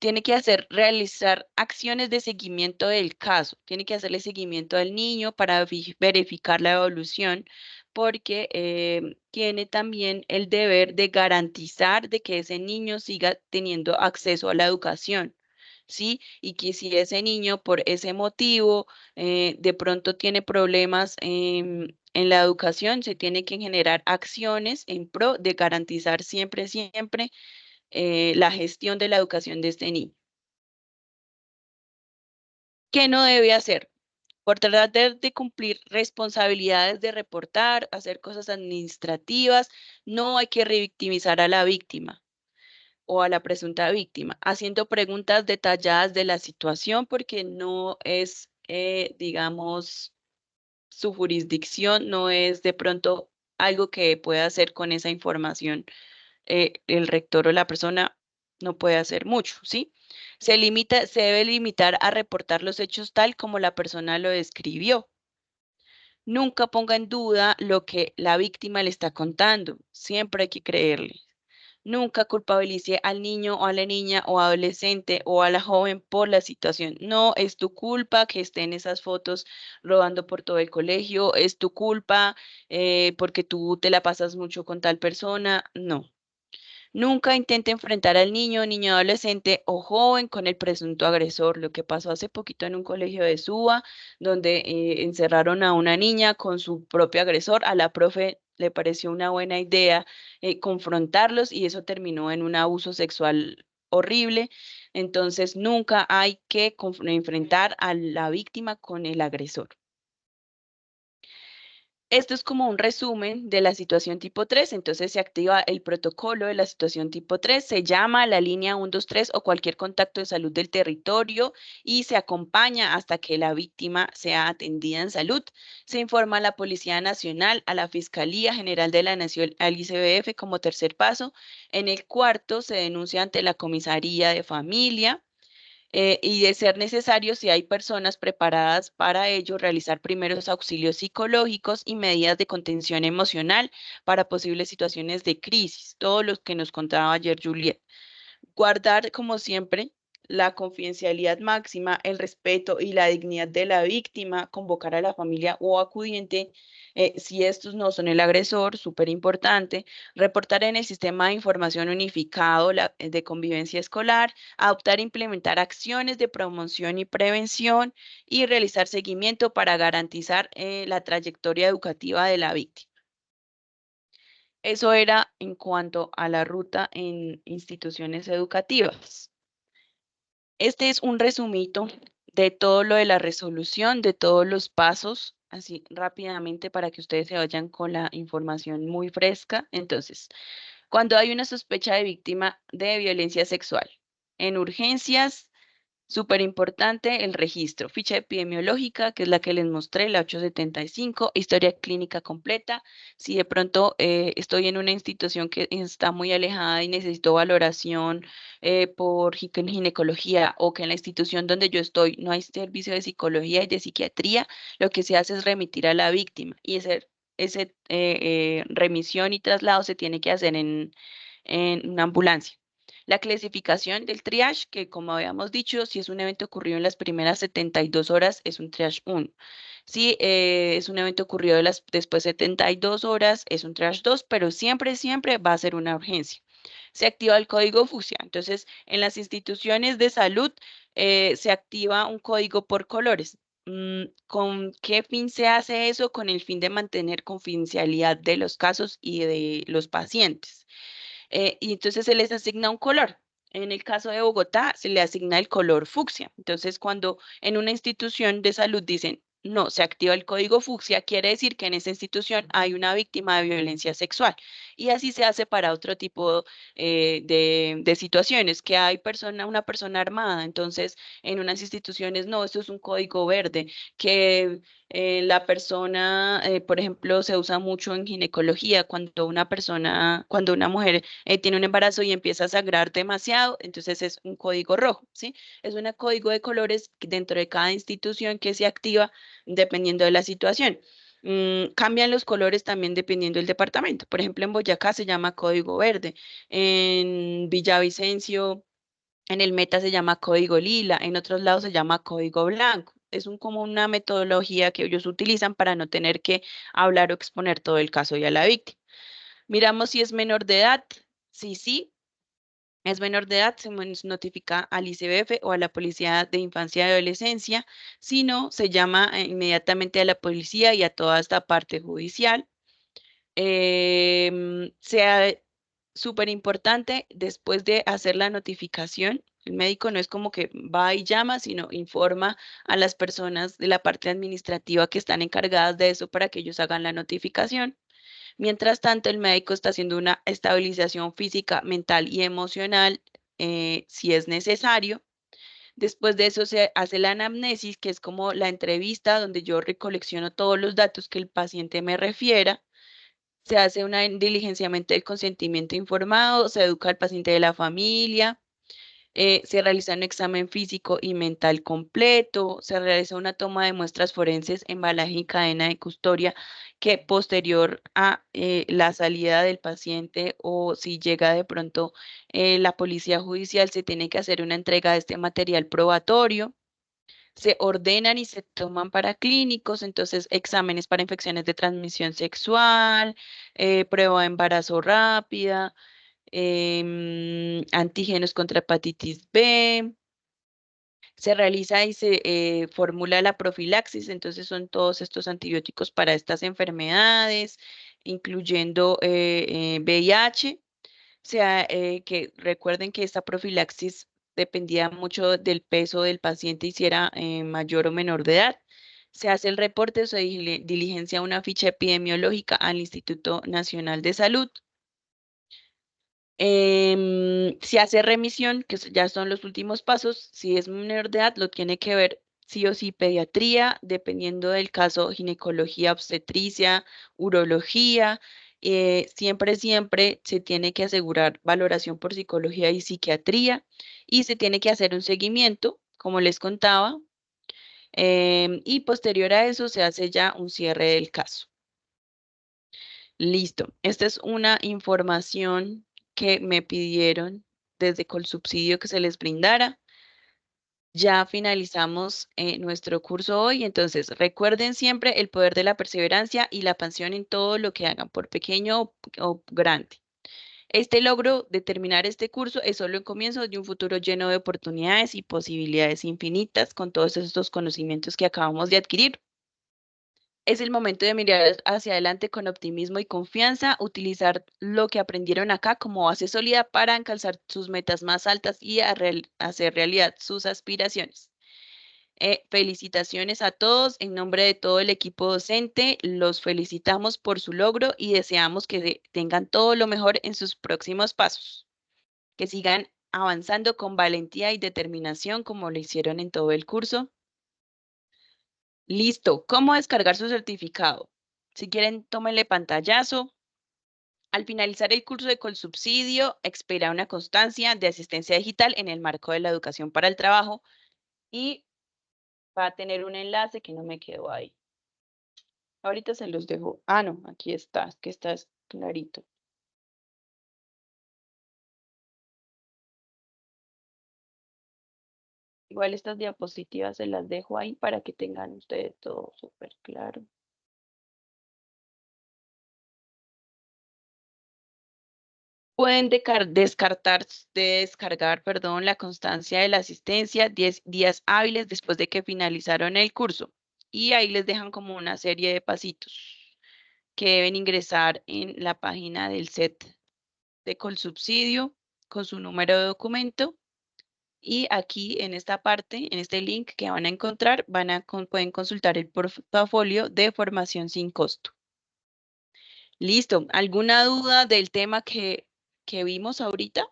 Tiene que realizar acciones de seguimiento del caso. Tiene que hacerle seguimiento al niño para verificar la evolución, porque tiene también el deber de garantizar de que ese niño siga teniendo acceso a la educación. ¿Sí? Y que si ese niño por ese motivo de pronto tiene problemas en la educación, se tiene que generar acciones en pro de garantizar siempre la gestión de la educación de este niño. ¿Qué no debe hacer? Por tratar de cumplir responsabilidades de reportar, hacer cosas administrativas, no hay que revictimizar a la víctima o a la presunta víctima, haciendo preguntas detalladas de la situación porque no es, digamos, su jurisdicción, no es de pronto algo que pueda hacer con esa información. El rector o la persona no puede hacer mucho, ¿sí? Se debe limitar a reportar los hechos tal como la persona lo describió. Nunca ponga en duda lo que la víctima le está contando, siempre hay que creerle. Nunca culpabilice al niño o a la niña o adolescente o a la joven por la situación. No es tu culpa que estén esas fotos rodando por todo el colegio, es tu culpa porque tú te la pasas mucho con tal persona. No. Nunca intente enfrentar al niño, adolescente o joven con el presunto agresor. Lo que pasó hace poquito en un colegio de Suba, donde encerraron a una niña con su propio agresor. A la profe le pareció una buena idea confrontarlos y eso terminó en un abuso sexual horrible. Entonces, nunca hay que enfrentar a la víctima con el agresor. Esto es como un resumen de la situación tipo 3, entonces se activa el protocolo de la situación tipo 3, se llama a la línea 123 o cualquier contacto de salud del territorio y se acompaña hasta que la víctima sea atendida en salud. Se informa a la Policía Nacional, a la Fiscalía General de la Nación, al ICBF como tercer paso. En el cuarto se denuncia ante la Comisaría de Familia. Y de ser necesario, si hay personas preparadas para ello, realizar primeros auxilios psicológicos y medidas de contención emocional para posibles situaciones de crisis, todo lo que nos contaba ayer Juliet. Guardar, como siempre, la confidencialidad máxima, el respeto y la dignidad de la víctima, convocar a la familia o acudiente, si estos no son el agresor, súper importante, reportar en el sistema de información unificado de convivencia escolar, adoptar e implementar acciones de promoción y prevención y realizar seguimiento para garantizar la trayectoria educativa de la víctima. Eso era en cuanto a la ruta en instituciones educativas. Este es un resumito de todo lo de la resolución, de todos los pasos, así rápidamente para que ustedes se vayan con la información muy fresca. Entonces, cuando hay una sospecha de víctima de violencia sexual, en urgencias, súper importante el registro, ficha epidemiológica, que es la que les mostré, la 875, historia clínica completa. Si de pronto estoy en una institución que está muy alejada y necesito valoración por ginecología o que en la institución donde yo estoy no hay servicio de psicología y de psiquiatría, lo que se hace es remitir a la víctima y ese remisión y traslado se tiene que hacer en una ambulancia. La clasificación del triage, que como habíamos dicho, si es un evento ocurrido en las primeras 72 horas, es un triage 1. Si es un evento ocurrido después de 72 horas, es un triage 2, pero siempre va a ser una urgencia. Se activa el código fucsia. Entonces, en las instituciones de salud se activa un código por colores. ¿Con qué fin se hace eso? Con el fin de mantener confidencialidad de los casos y de los pacientes. Y entonces se les asigna un color. En el caso de Bogotá, se le asigna el color fucsia. Entonces, cuando en una institución de salud dicen, no, se activa el código fucsia, quiere decir que en esa institución hay una víctima de violencia sexual. Y así se hace para otro tipo de situaciones, que hay una persona armada. Entonces, en unas instituciones, no, esto es un código verde, que la persona, por ejemplo, se usa mucho en ginecología, cuando una mujer tiene un embarazo y empieza a sangrar demasiado, entonces es un código rojo, ¿sí? Es un código de colores dentro de cada institución que se activa dependiendo de la situación. Cambian los colores también dependiendo del departamento. Por ejemplo, en Boyacá se llama código verde, en Villavicencio, en el Meta se llama código lila, en otros lados se llama código blanco. Es como una metodología que ellos utilizan para no tener que hablar o exponer todo el caso y a la víctima. Miramos si es menor de edad. Sí, es menor de edad, se notifica al ICBF o a la Policía de Infancia y Adolescencia. Si no, se llama inmediatamente a la policía y a toda esta parte judicial. Sea súper importante, después de hacer la notificación, el médico no es como que va y llama, sino informa a las personas de la parte administrativa que están encargadas de eso para que ellos hagan la notificación. Mientras tanto, el médico está haciendo una estabilización física, mental y emocional, si es necesario. Después de eso se hace la anamnesis, que es como la entrevista donde yo recolecciono todos los datos que el paciente me refiera. Se hace un diligenciamiento del consentimiento informado, se educa al paciente de la familia, se realiza un examen físico y mental completo, se realiza una toma de muestras forenses, embalaje y cadena de custodia, que posterior a la salida del paciente o si llega de pronto la policía judicial, se tiene que hacer una entrega de este material probatorio. Se ordenan y se toman para clínicos, entonces exámenes para infecciones de transmisión sexual, prueba de embarazo rápida, antígenos contra hepatitis B, se realiza y se formula la profilaxis, entonces son todos estos antibióticos para estas enfermedades, incluyendo VIH. Sea, que recuerden que esta profilaxis dependía mucho del peso del paciente y si era mayor o menor de edad. Se hace el reporte o se diligencia una ficha epidemiológica al Instituto Nacional de Salud. Se hace remisión, que ya son los últimos pasos. Si es menor de edad, lo tiene que ver sí o sí pediatría, dependiendo del caso, ginecología, obstetricia, urología. Siempre se tiene que asegurar valoración por psicología y psiquiatría y se tiene que hacer un seguimiento, como les contaba, y posterior a eso se hace ya un cierre del caso. Listo. Esta es una información que me pidieron desde Colsubsidio que se les brindara. Ya finalizamos nuestro curso hoy, entonces recuerden siempre el poder de la perseverancia y la pasión en todo lo que hagan, por pequeño o grande. Este logro de terminar este curso es solo el comienzo de un futuro lleno de oportunidades y posibilidades infinitas con todos estos conocimientos que acabamos de adquirir. Es el momento de mirar hacia adelante con optimismo y confianza, utilizar lo que aprendieron acá como base sólida para alcanzar sus metas más altas y hacer realidad sus aspiraciones. Felicitaciones a todos. En nombre de todo el equipo docente, los felicitamos por su logro y deseamos que tengan todo lo mejor en sus próximos pasos. Que sigan avanzando con valentía y determinación como lo hicieron en todo el curso. Listo. ¿Cómo descargar su certificado? Si quieren, tómenle pantallazo. Al finalizar el curso de Colsubsidio, expira una constancia de asistencia digital en el marco de la educación para el trabajo y va a tener un enlace que no me quedó ahí. Ahorita se los dejo. Ah, no, aquí está, que está clarito. Igual estas diapositivas se las dejo ahí para que tengan ustedes todo súper claro. Pueden descargar, perdón, la constancia de la asistencia 10 días hábiles después de que finalizaron el curso. Y ahí les dejan como una serie de pasitos que deben ingresar en la página del set de Colsubsidio. con su número de documento. Y aquí en esta parte, en este link que van a encontrar, pueden consultar el portafolio de formación sin costo. Listo. ¿Alguna duda del tema que vimos ahorita?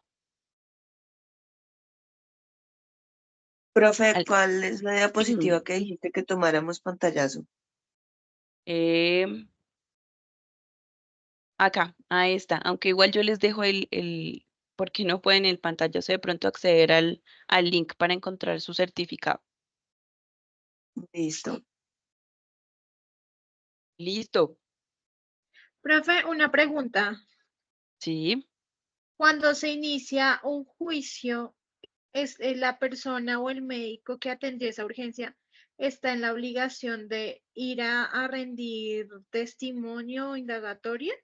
Profe, Al- ¿cuál es la diapositiva que dijiste que tomáramos pantallazo? Acá, ahí está. Aunque igual yo les dejo porque no pueden en el pantallazo de pronto acceder al link para encontrar su certificado. Listo. Listo. Profe, una pregunta. Sí. Cuando se inicia un juicio, la persona o el médico que atendió esa urgencia está en la obligación de ir a rendir testimonio indagatorio.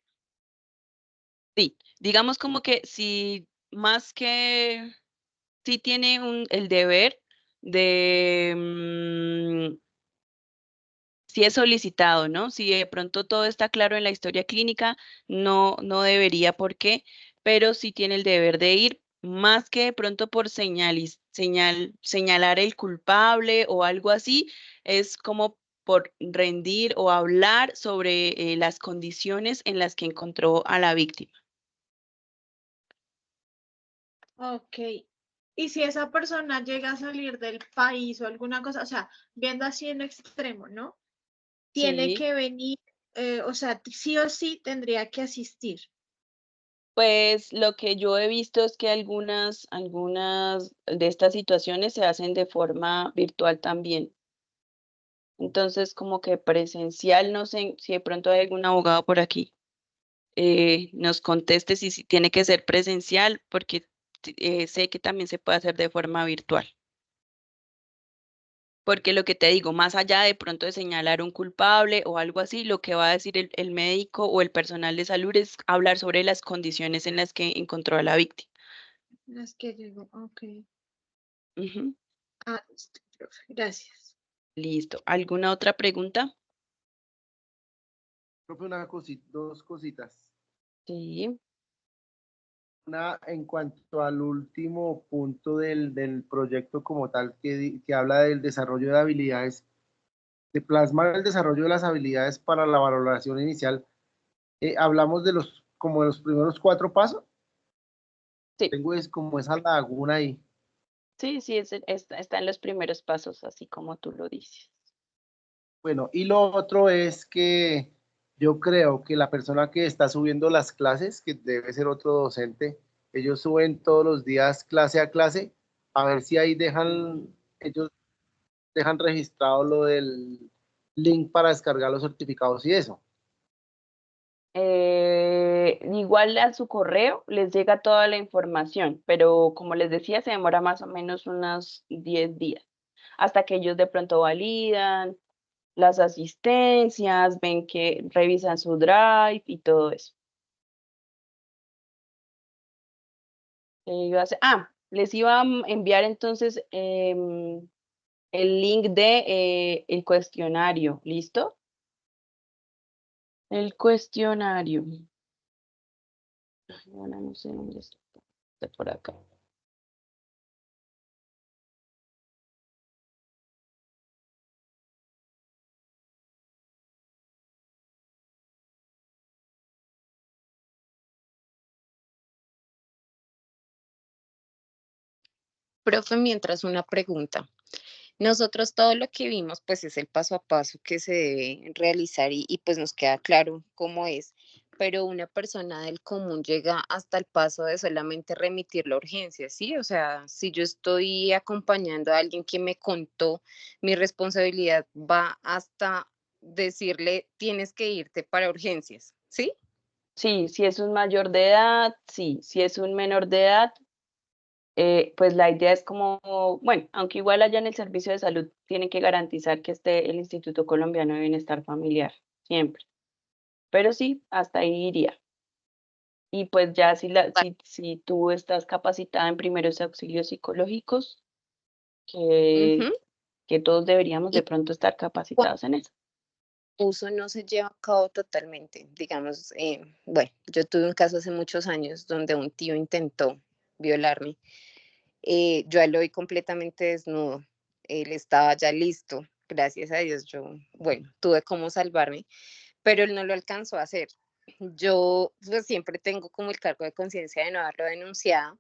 Sí, digamos como que si más que, sí tiene el deber de, si es solicitado, ¿no? Si de pronto todo está claro en la historia clínica, no debería por qué, pero sí tiene el deber de ir, más que de pronto por señalar el culpable o algo así, es como por rendir o hablar sobre las condiciones en las que encontró a la víctima. Ok. Y si esa persona llega a salir del país o alguna cosa, o sea, viendo así en extremo, ¿no? Tiene Sí. que venir, o sea, sí o sí tendría que asistir. Pues lo que yo he visto es que algunas de estas situaciones se hacen de forma virtual también. Entonces, como que presencial, no sé si de pronto hay algún abogado por aquí, nos conteste si tiene que ser presencial, porque sé que también se puede hacer de forma virtual. Porque lo que te digo, más allá de pronto de señalar un culpable o algo así, lo que va a decir el médico o el personal de salud es hablar sobre las condiciones en las que encontró a la víctima. Las que llegó, ok. Ujú. Ah, listo, profe, gracias. Listo. ¿Alguna otra pregunta? Profe, dos cositas. Sí. Una, en cuanto al último punto del proyecto como tal, que habla del desarrollo de habilidades, de plasmar el desarrollo de las habilidades para la valoración inicial, hablamos como de los primeros 4 pasos. Sí. Tengo como esa laguna ahí. Sí, está en los primeros pasos, así como tú lo dices. Bueno, y lo otro es que yo creo que la persona que está subiendo las clases, que debe ser otro docente, ellos suben todos los días clase a clase, a ver si ahí ellos dejan registrado lo del link para descargar los certificados y eso. Igual a su correo les llega toda la información, pero como les decía, se demora más o menos unos 10 días, hasta que ellos de pronto validan las asistencias, ven que revisan su drive y todo eso. Les iba a enviar entonces el link de el cuestionario, ¿listo? El cuestionario. Ahora no sé dónde está por acá. Profe, mientras una pregunta. Nosotros todo lo que vimos, pues es el paso a paso que se debe realizar y pues nos queda claro cómo es, pero una persona del común llega hasta el paso de solamente remitir la urgencia, ¿sí? O sea, si yo estoy acompañando a alguien que me contó, mi responsabilidad va hasta decirle, tienes que irte para urgencias, ¿sí? Sí, si es un mayor de edad, sí. Si es un menor de edad, pues la idea es como, bueno, aunque igual allá en el servicio de salud tienen que garantizar que esté el Instituto Colombiano de Bienestar Familiar, siempre. Pero sí, hasta ahí iría. Y pues ya si tú estás capacitada en primeros auxilios psicológicos, que, Ujú. que todos deberíamos de Y pronto estar capacitados en eso. uso no se lleva a cabo totalmente. Digamos, bueno, yo tuve un caso hace muchos años donde un tío intentó violarme. Yo a él lo vi completamente desnudo. Él estaba ya listo. Gracias a Dios, bueno, tuve cómo salvarme, pero él no lo alcanzó a hacer. Yo pues, siempre tengo como el cargo de conciencia de no haberlo denunciado.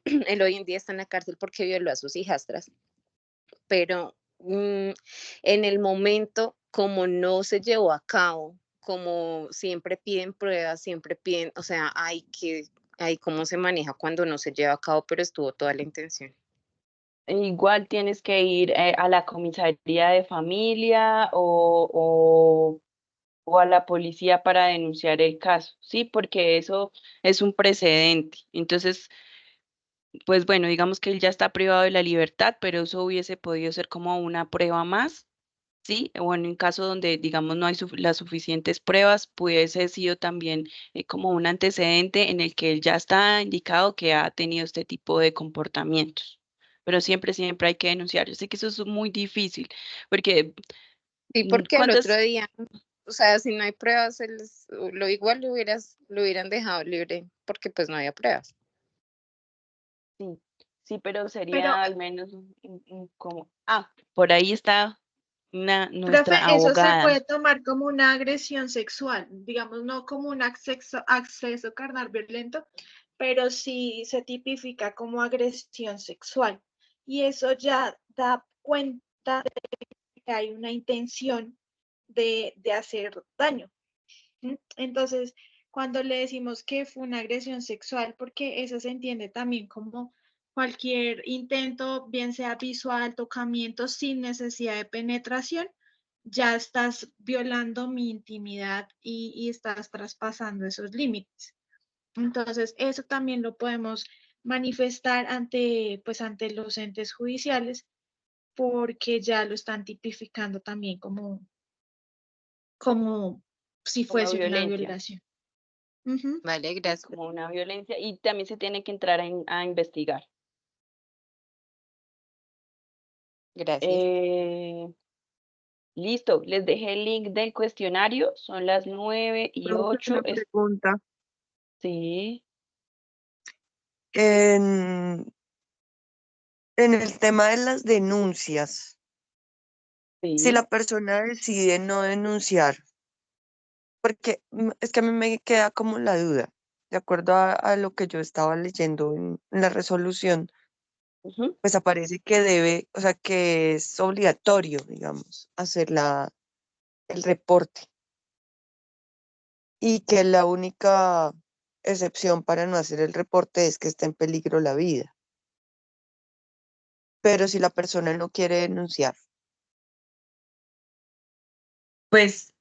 Él hoy en día está en la cárcel porque violó a sus hijastras, pero en el momento, como no se llevó a cabo, como siempre piden pruebas, siempre piden, o sea, hay cómo se maneja cuando no se lleva a cabo, pero estuvo toda la intención. Igual tienes que ir a la comisaría de familia o a la policía para denunciar el caso, ¿sí? Porque eso es un precedente. Entonces, pues bueno, digamos que él ya está privado de la libertad, pero eso hubiese podido ser como una prueba más, ¿sí? Bueno, en caso donde, digamos, no hay las suficientes pruebas, pudiese sido también como un antecedente en el que él ya está indicado que ha tenido este tipo de comportamientos. Pero siempre, siempre hay que denunciar. Yo sé que eso es muy difícil, porque Sí, porque el otro ¿cuántas? día, o sea, si no hay pruebas, igual lo hubieran dejado libre, porque pues no había pruebas. Sí, sí, pero Pero, sería al menos como, por ahí está profe, nuestra eso se puede abogada. tomar como una agresión sexual, digamos, no como un acceso carnal violento, pero sí se tipifica como agresión sexual. Y eso ya da cuenta de que hay una intención de hacer daño. Entonces, cuando le decimos que fue una agresión sexual, porque eso se entiende también como cualquier intento, bien sea visual, tocamiento, sin necesidad de penetración, ya estás violando mi intimidad y estás traspasando esos límites. Entonces, eso también lo podemos manifestar ante, pues, ante los entes judiciales, porque ya lo están tipificando también como si Como fuese una violencia, violación. Ujú. Vale, gracias. como una violencia, y también se tiene que entrar a investigar. Gracias. Listo, les dejé el link del cuestionario, son las 9:08. Una pregunta. Sí, En, en el tema de las denuncias, si sí. la persona decide no denunciar, porque es que a mí me queda como la duda, de acuerdo a lo que yo estaba leyendo en la resolución, Ujú. pues aparece que debe, o sea, que es obligatorio, digamos, hacer el reporte y que la única excepción para no hacer el reporte es que esté en peligro la vida. Pero si la persona no quiere denunciar, Pues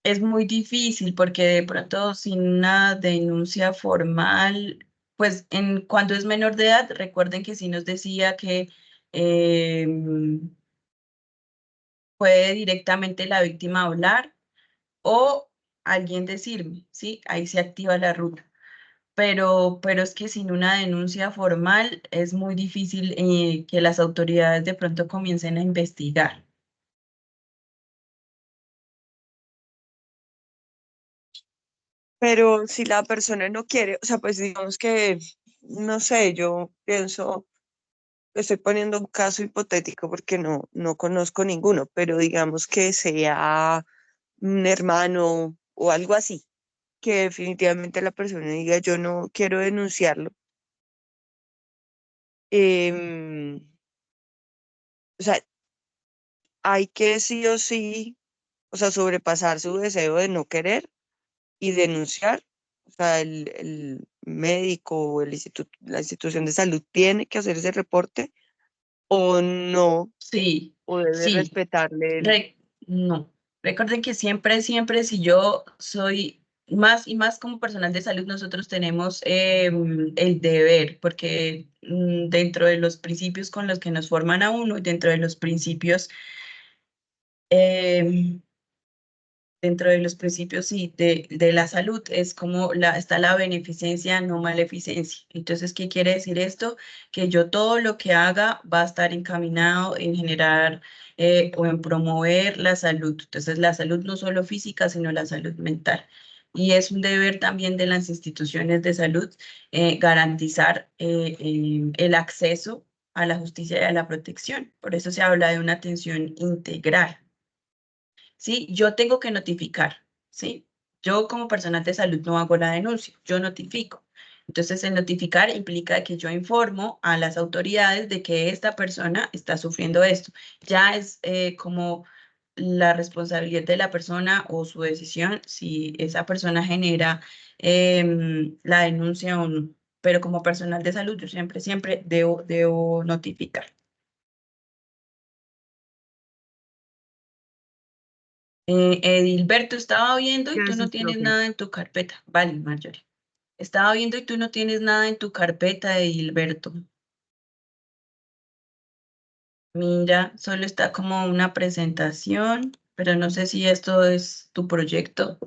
es muy difícil porque de pronto sin una denuncia formal, pues cuando es menor de edad, recuerden que sí nos decía que puede directamente la víctima hablar o alguien decirme, ¿sí? Ahí se activa la ruta. Pero es que sin una denuncia formal es muy difícil que las autoridades de pronto comiencen a investigar. pero si la persona no quiere, o sea, pues digamos que, no sé, yo pienso, estoy poniendo un caso hipotético porque no conozco ninguno, pero digamos que sea un hermano o algo así, que definitivamente la persona diga yo no quiero denunciarlo. em, o sea, hay que sí o sí, o sea, sobrepasar su deseo de no querer y denunciar. O sea, el médico o la institución de salud tiene que hacer ese reporte o no, Sí, o debe sí. respetarle No, recuerden que siempre, siempre, si yo soy más y más como personal de salud, nosotros tenemos el deber, porque dentro de los principios con los que nos forman a uno y em, dentro de los principios sí, de la salud, es como está la beneficencia, no maleficencia. Entonces, ¿qué quiere decir esto? Que yo todo lo que haga va a estar encaminado en generar o en promover la salud. Entonces, la salud no solo física, sino la salud mental. y es un deber también de las instituciones de salud garantizar el acceso a la justicia y a la protección. Por eso se habla de una atención integral. ¿Sí? Yo tengo que notificar, ¿sí? Yo como personal de salud no hago la denuncia, yo notifico. Entonces, el notificar implica que yo informo a las autoridades de que esta persona está sufriendo esto. Ya es como la responsabilidad de la persona o su decisión si esa persona genera la denuncia o no. Pero como personal de salud, yo siempre debo notificar. Edilberto, estaba viendo y tú no Gracias, tienes profe. nada en tu carpeta. Vale, Marjorie. Estaba viendo y tú no tienes nada en tu carpeta, Edilberto. Mira, solo está como una presentación, pero no sé si esto es tu proyecto.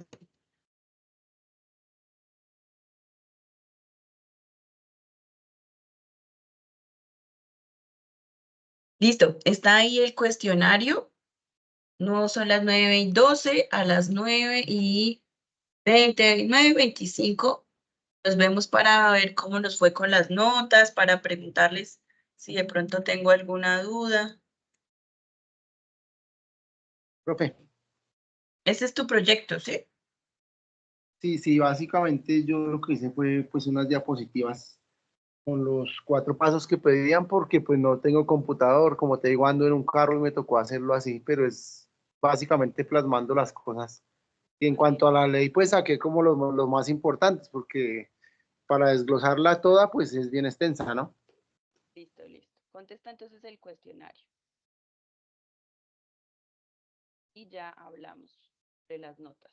Listo, está ahí el cuestionario. No son las 9:12, a las 9:20, 9:25. Nos vemos para ver cómo nos fue con las notas, para preguntarles si de pronto tengo alguna duda. Profe, Ese es tu proyecto, ¿sí? sí, básicamente yo lo que hice fue pues unas diapositivas con los 4 pasos que pedían porque pues no tengo computador, como te digo, ando en un carro y me tocó hacerlo así, pero es básicamente plasmando las cosas. Y en cuanto a la ley, pues saqué como los más importantes, porque para desglosarla toda, pues es bien extensa, ¿no? Listo, listo. Contesta entonces el cuestionario. Y ya hablamos de las notas.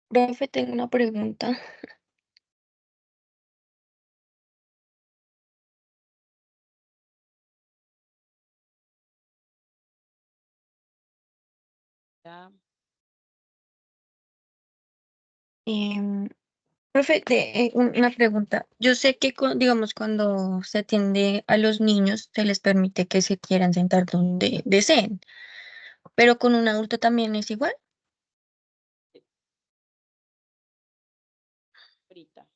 Profe, tengo una pregunta. Ya. Profe, una pregunta. Yo sé que, digamos, cuando se atiende a los niños, se les permite que se quieran sentar donde deseen, pero con un adulto también es igual. Frita.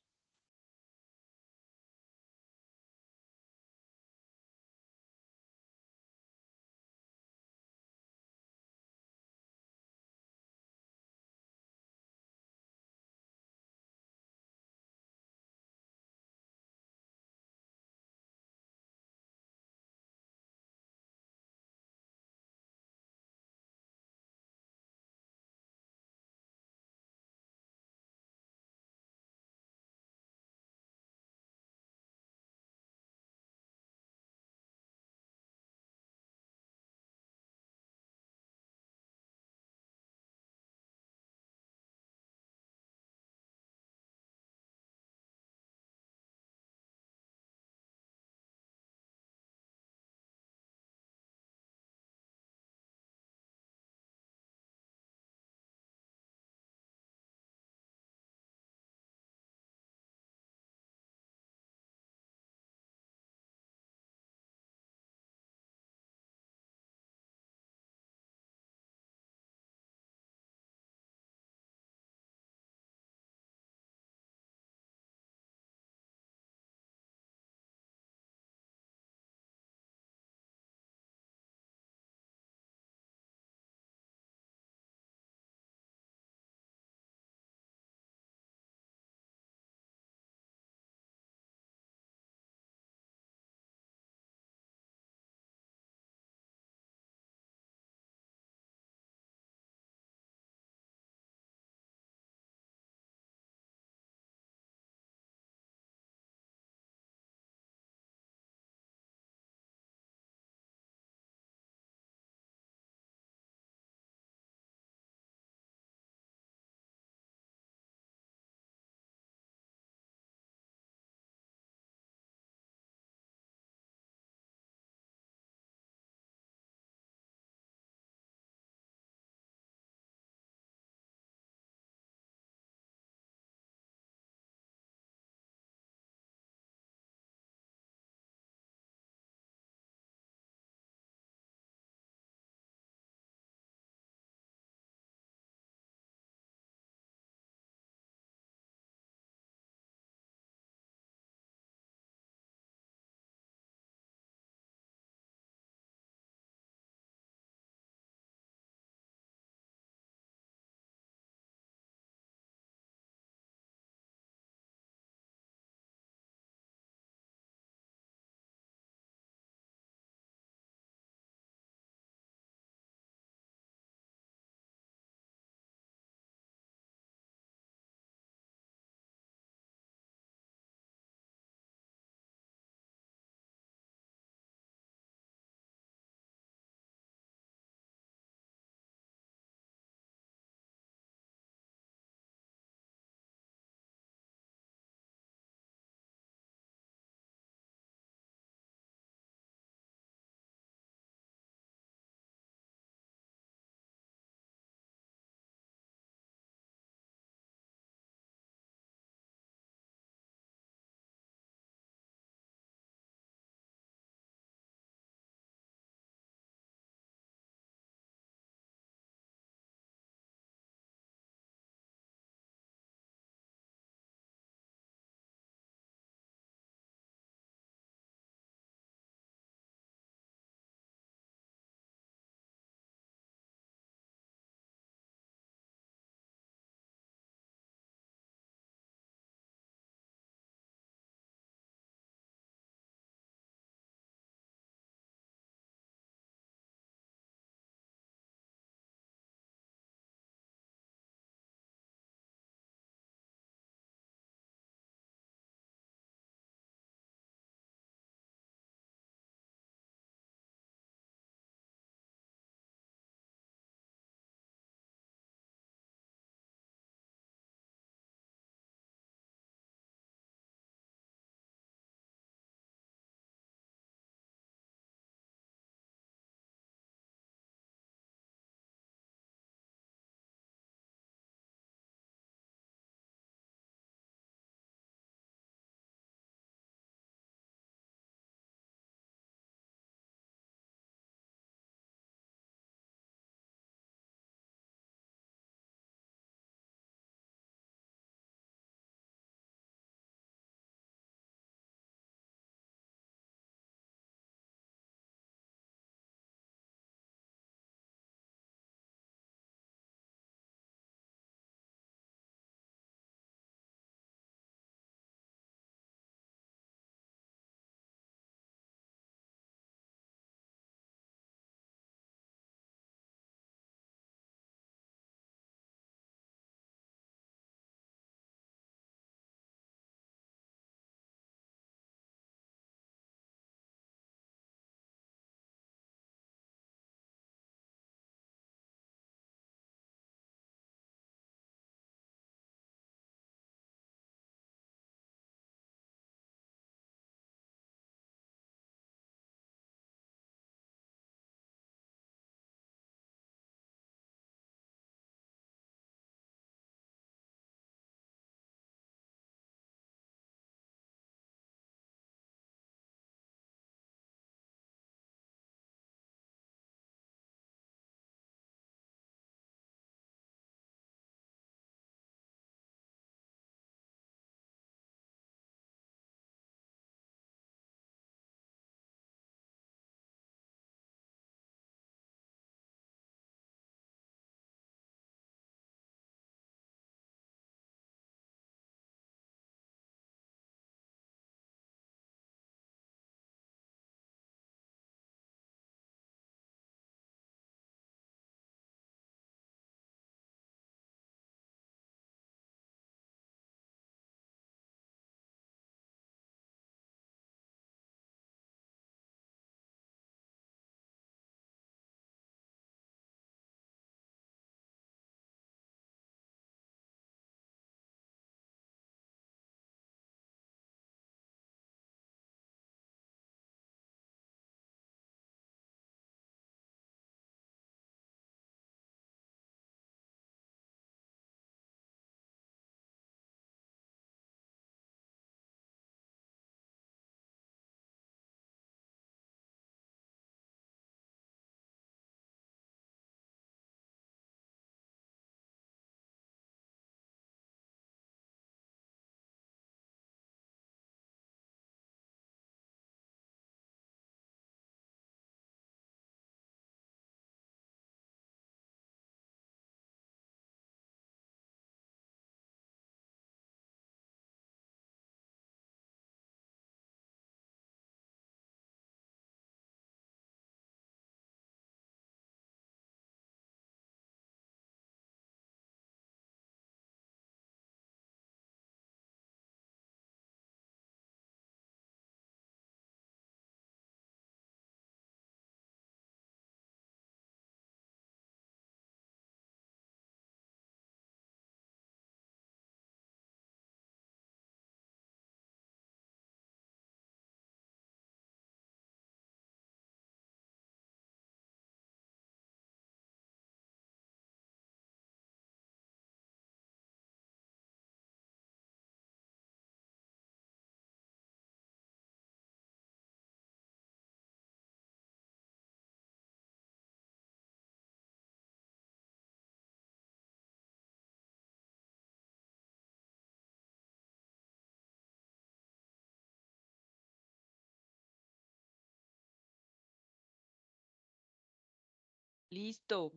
Listo.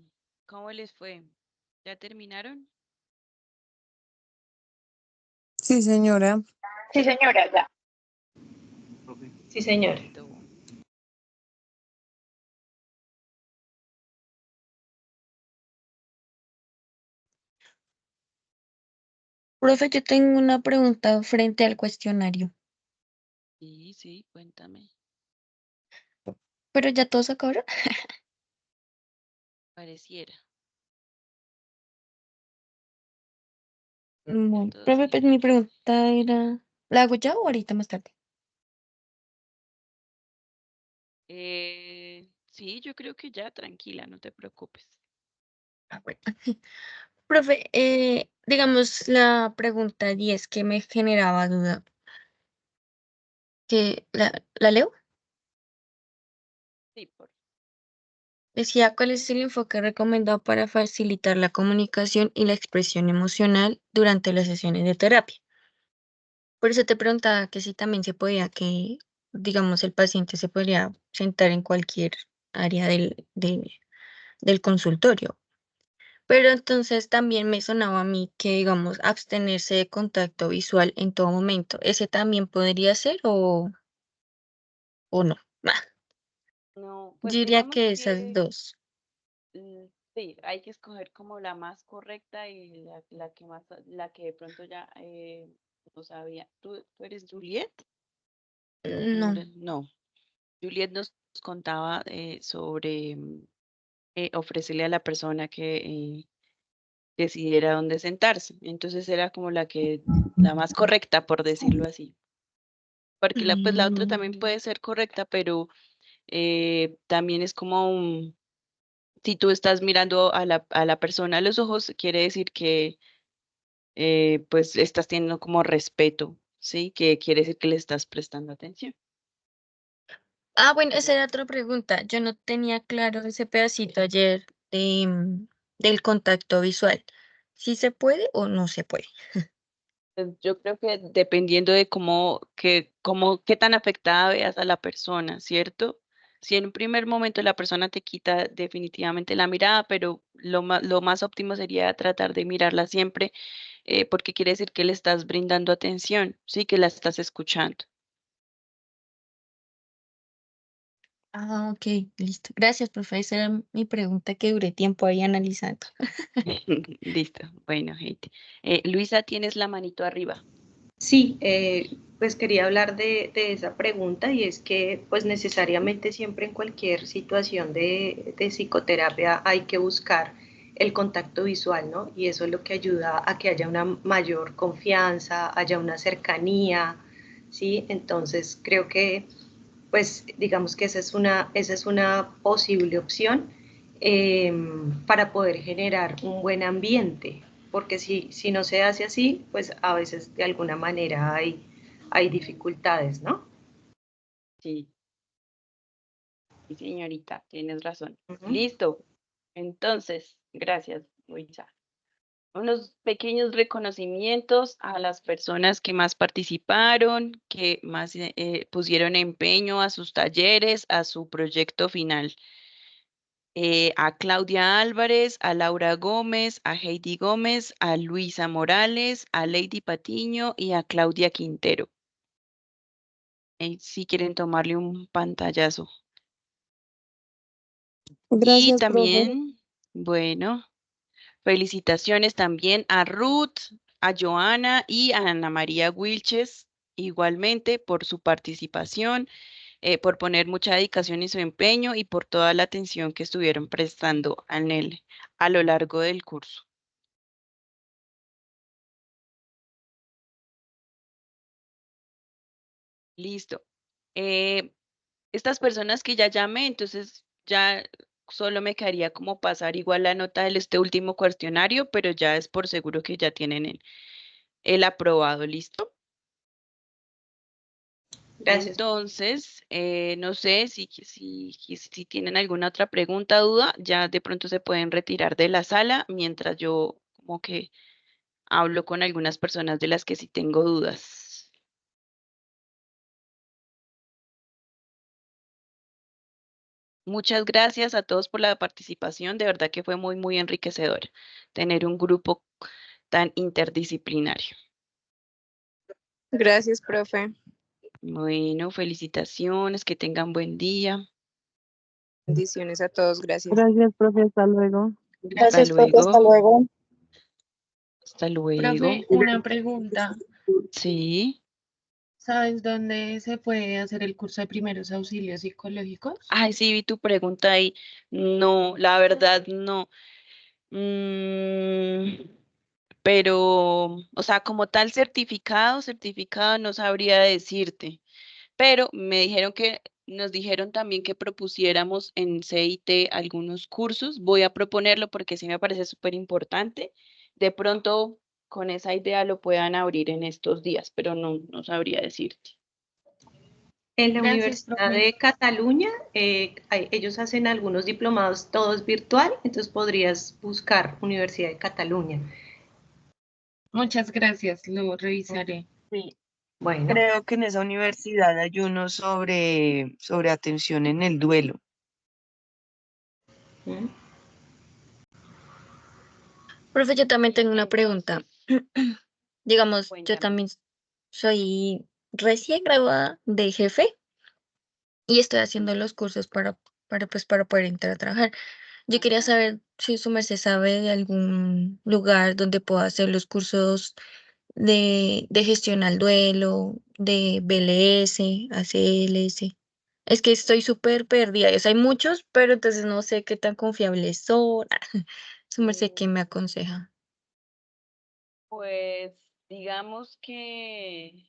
¿Cómo les fue? ¿Ya terminaron? Sí, señora. Sí, señora, ya. Sí, señor. Listo. Profe, yo tengo una pregunta frente al cuestionario, Sí, cuéntame. pero ya todos acabaron. Pareciera. Bueno, Todos profe, pues mi felices. pregunta era, ¿la hago ya o ahorita más tarde? Sí, yo creo que ya, tranquila, no te preocupes. Ah, bueno. Profe, digamos la pregunta 10 que me generaba duda, que la leo. Sí, Decía, ¿cuál es el enfoque recomendado para facilitar la comunicación y la expresión emocional durante las sesiones de terapia? Por eso te preguntaba que si también se podía que, digamos, el paciente se podría sentar en cualquier área del consultorio. Pero entonces también me sonaba a mí que, digamos, abstenerse de contacto visual en todo momento. ¿Ese también podría ser o no? no, Yo pues diría digamos que esas que dos. sí, hay que escoger como la más correcta y la que más, la que de pronto ya no sabía. ¿Tú eres Juliet? No, No. no. Juliet nos contaba sobre ofrecerle a la persona que decidiera dónde sentarse. Entonces era como la más correcta, por decirlo así. Porque pues la otra también Mm. puede ser correcta, pero también es como si tú estás mirando a la persona a los ojos, quiere decir que pues estás teniendo como respeto, ¿sí? Que quiere decir que le estás prestando atención. Ah, bueno, esa era otra pregunta. Yo no tenía claro ese pedacito ayer del contacto visual. ¿Sí se puede o no se puede? Yo creo que dependiendo de qué tan afectada veas a la persona, ¿cierto? Si en un primer momento la persona te quita definitivamente la mirada, pero lo más óptimo sería tratar de mirarla siempre, porque quiere decir que le estás brindando atención, sí, que la estás escuchando. Ah, ok, listo. Gracias, profe. Esa era mi pregunta que duré tiempo ahí analizando. Listo, bueno, gente. Luisa, tienes la manito arriba. Sí, pues quería hablar de esa pregunta y es que pues necesariamente siempre en cualquier situación de psicoterapia hay que buscar el contacto visual, ¿no? Y eso es lo que ayuda a que haya una mayor confianza, haya una cercanía, ¿sí? Entonces creo que pues digamos que esa es una posible opción para poder generar un buen ambiente, porque si no se hace así, pues a veces de alguna manera hay dificultades, ¿no? Sí, sí, señorita, tienes razón. Ujú. Listo. Entonces, gracias, Luisa. Unos pequeños reconocimientos a las personas que más participaron, que más pusieron empeño a sus talleres, a su proyecto final. A Claudia Álvarez, a Laura Gómez, a Heidi Gómez, a Luisa Morales, a Lady Patiño y a Claudia Quintero. Si quieren tomarle un pantallazo. Y Gracias, profe. también, bueno, felicitaciones también a Ruth, a Joana y a Ana María Wilches, igualmente por su participación, por poner mucha dedicación y su empeño y por toda la atención que estuvieron prestando a lo largo del curso. Listo. Eh, Estas personas que ya llamé, entonces ya solo me quedaría como pasar igual la nota de este último cuestionario, pero ya es por seguro que ya tienen el aprobado, ¿listo? Gracias. Entonces, no sé si tienen alguna otra pregunta, duda, ya de pronto se pueden retirar de la sala mientras yo como que hablo con algunas personas de las que sí tengo dudas. Muchas gracias a todos por la participación. De verdad que fue muy, muy enriquecedor tener un grupo tan interdisciplinario. Gracias, profe. Bueno, felicitaciones, que tengan buen día. Bendiciones a todos. Gracias. Gracias, profe. Hasta luego. Hasta luego. luego. Hasta luego. Profe, una pregunta. Sí. ¿Sabes dónde se puede hacer el curso de primeros auxilios psicológicos? Ay, sí, vi tu pregunta ahí. No, la verdad no. Pero, o sea, como tal certificado no sabría decirte. Pero me dijeron nos dijeron también que propusiéramos en CIT algunos cursos. Voy a proponerlo porque sí me parece súper importante. De pronto, con esa idea lo puedan abrir en estos días, pero no sabría decirte. En la Gracias, Universidad profe. de Cataluña, ellos hacen algunos diplomados todos virtual, entonces podrías buscar Universidad de Cataluña. Muchas gracias, lo revisaré. Sí. Bueno, Creo que en esa universidad hay uno sobre atención en el duelo. ¿Mm? Profe, yo también tengo una pregunta. Digamos, yo Cuéntame. también soy recién graduada de jefe y estoy haciendo los cursos para poder entrar a trabajar. Yo quería Ajá. saber si su merced sabe de algún lugar donde pueda hacer los cursos de gestión al duelo, de BLS, ACLS. Es que estoy súper perdida. O sea, hay muchos, pero entonces no sé qué tan confiables son. Su merced, ¿qué me aconseja? Pues digamos que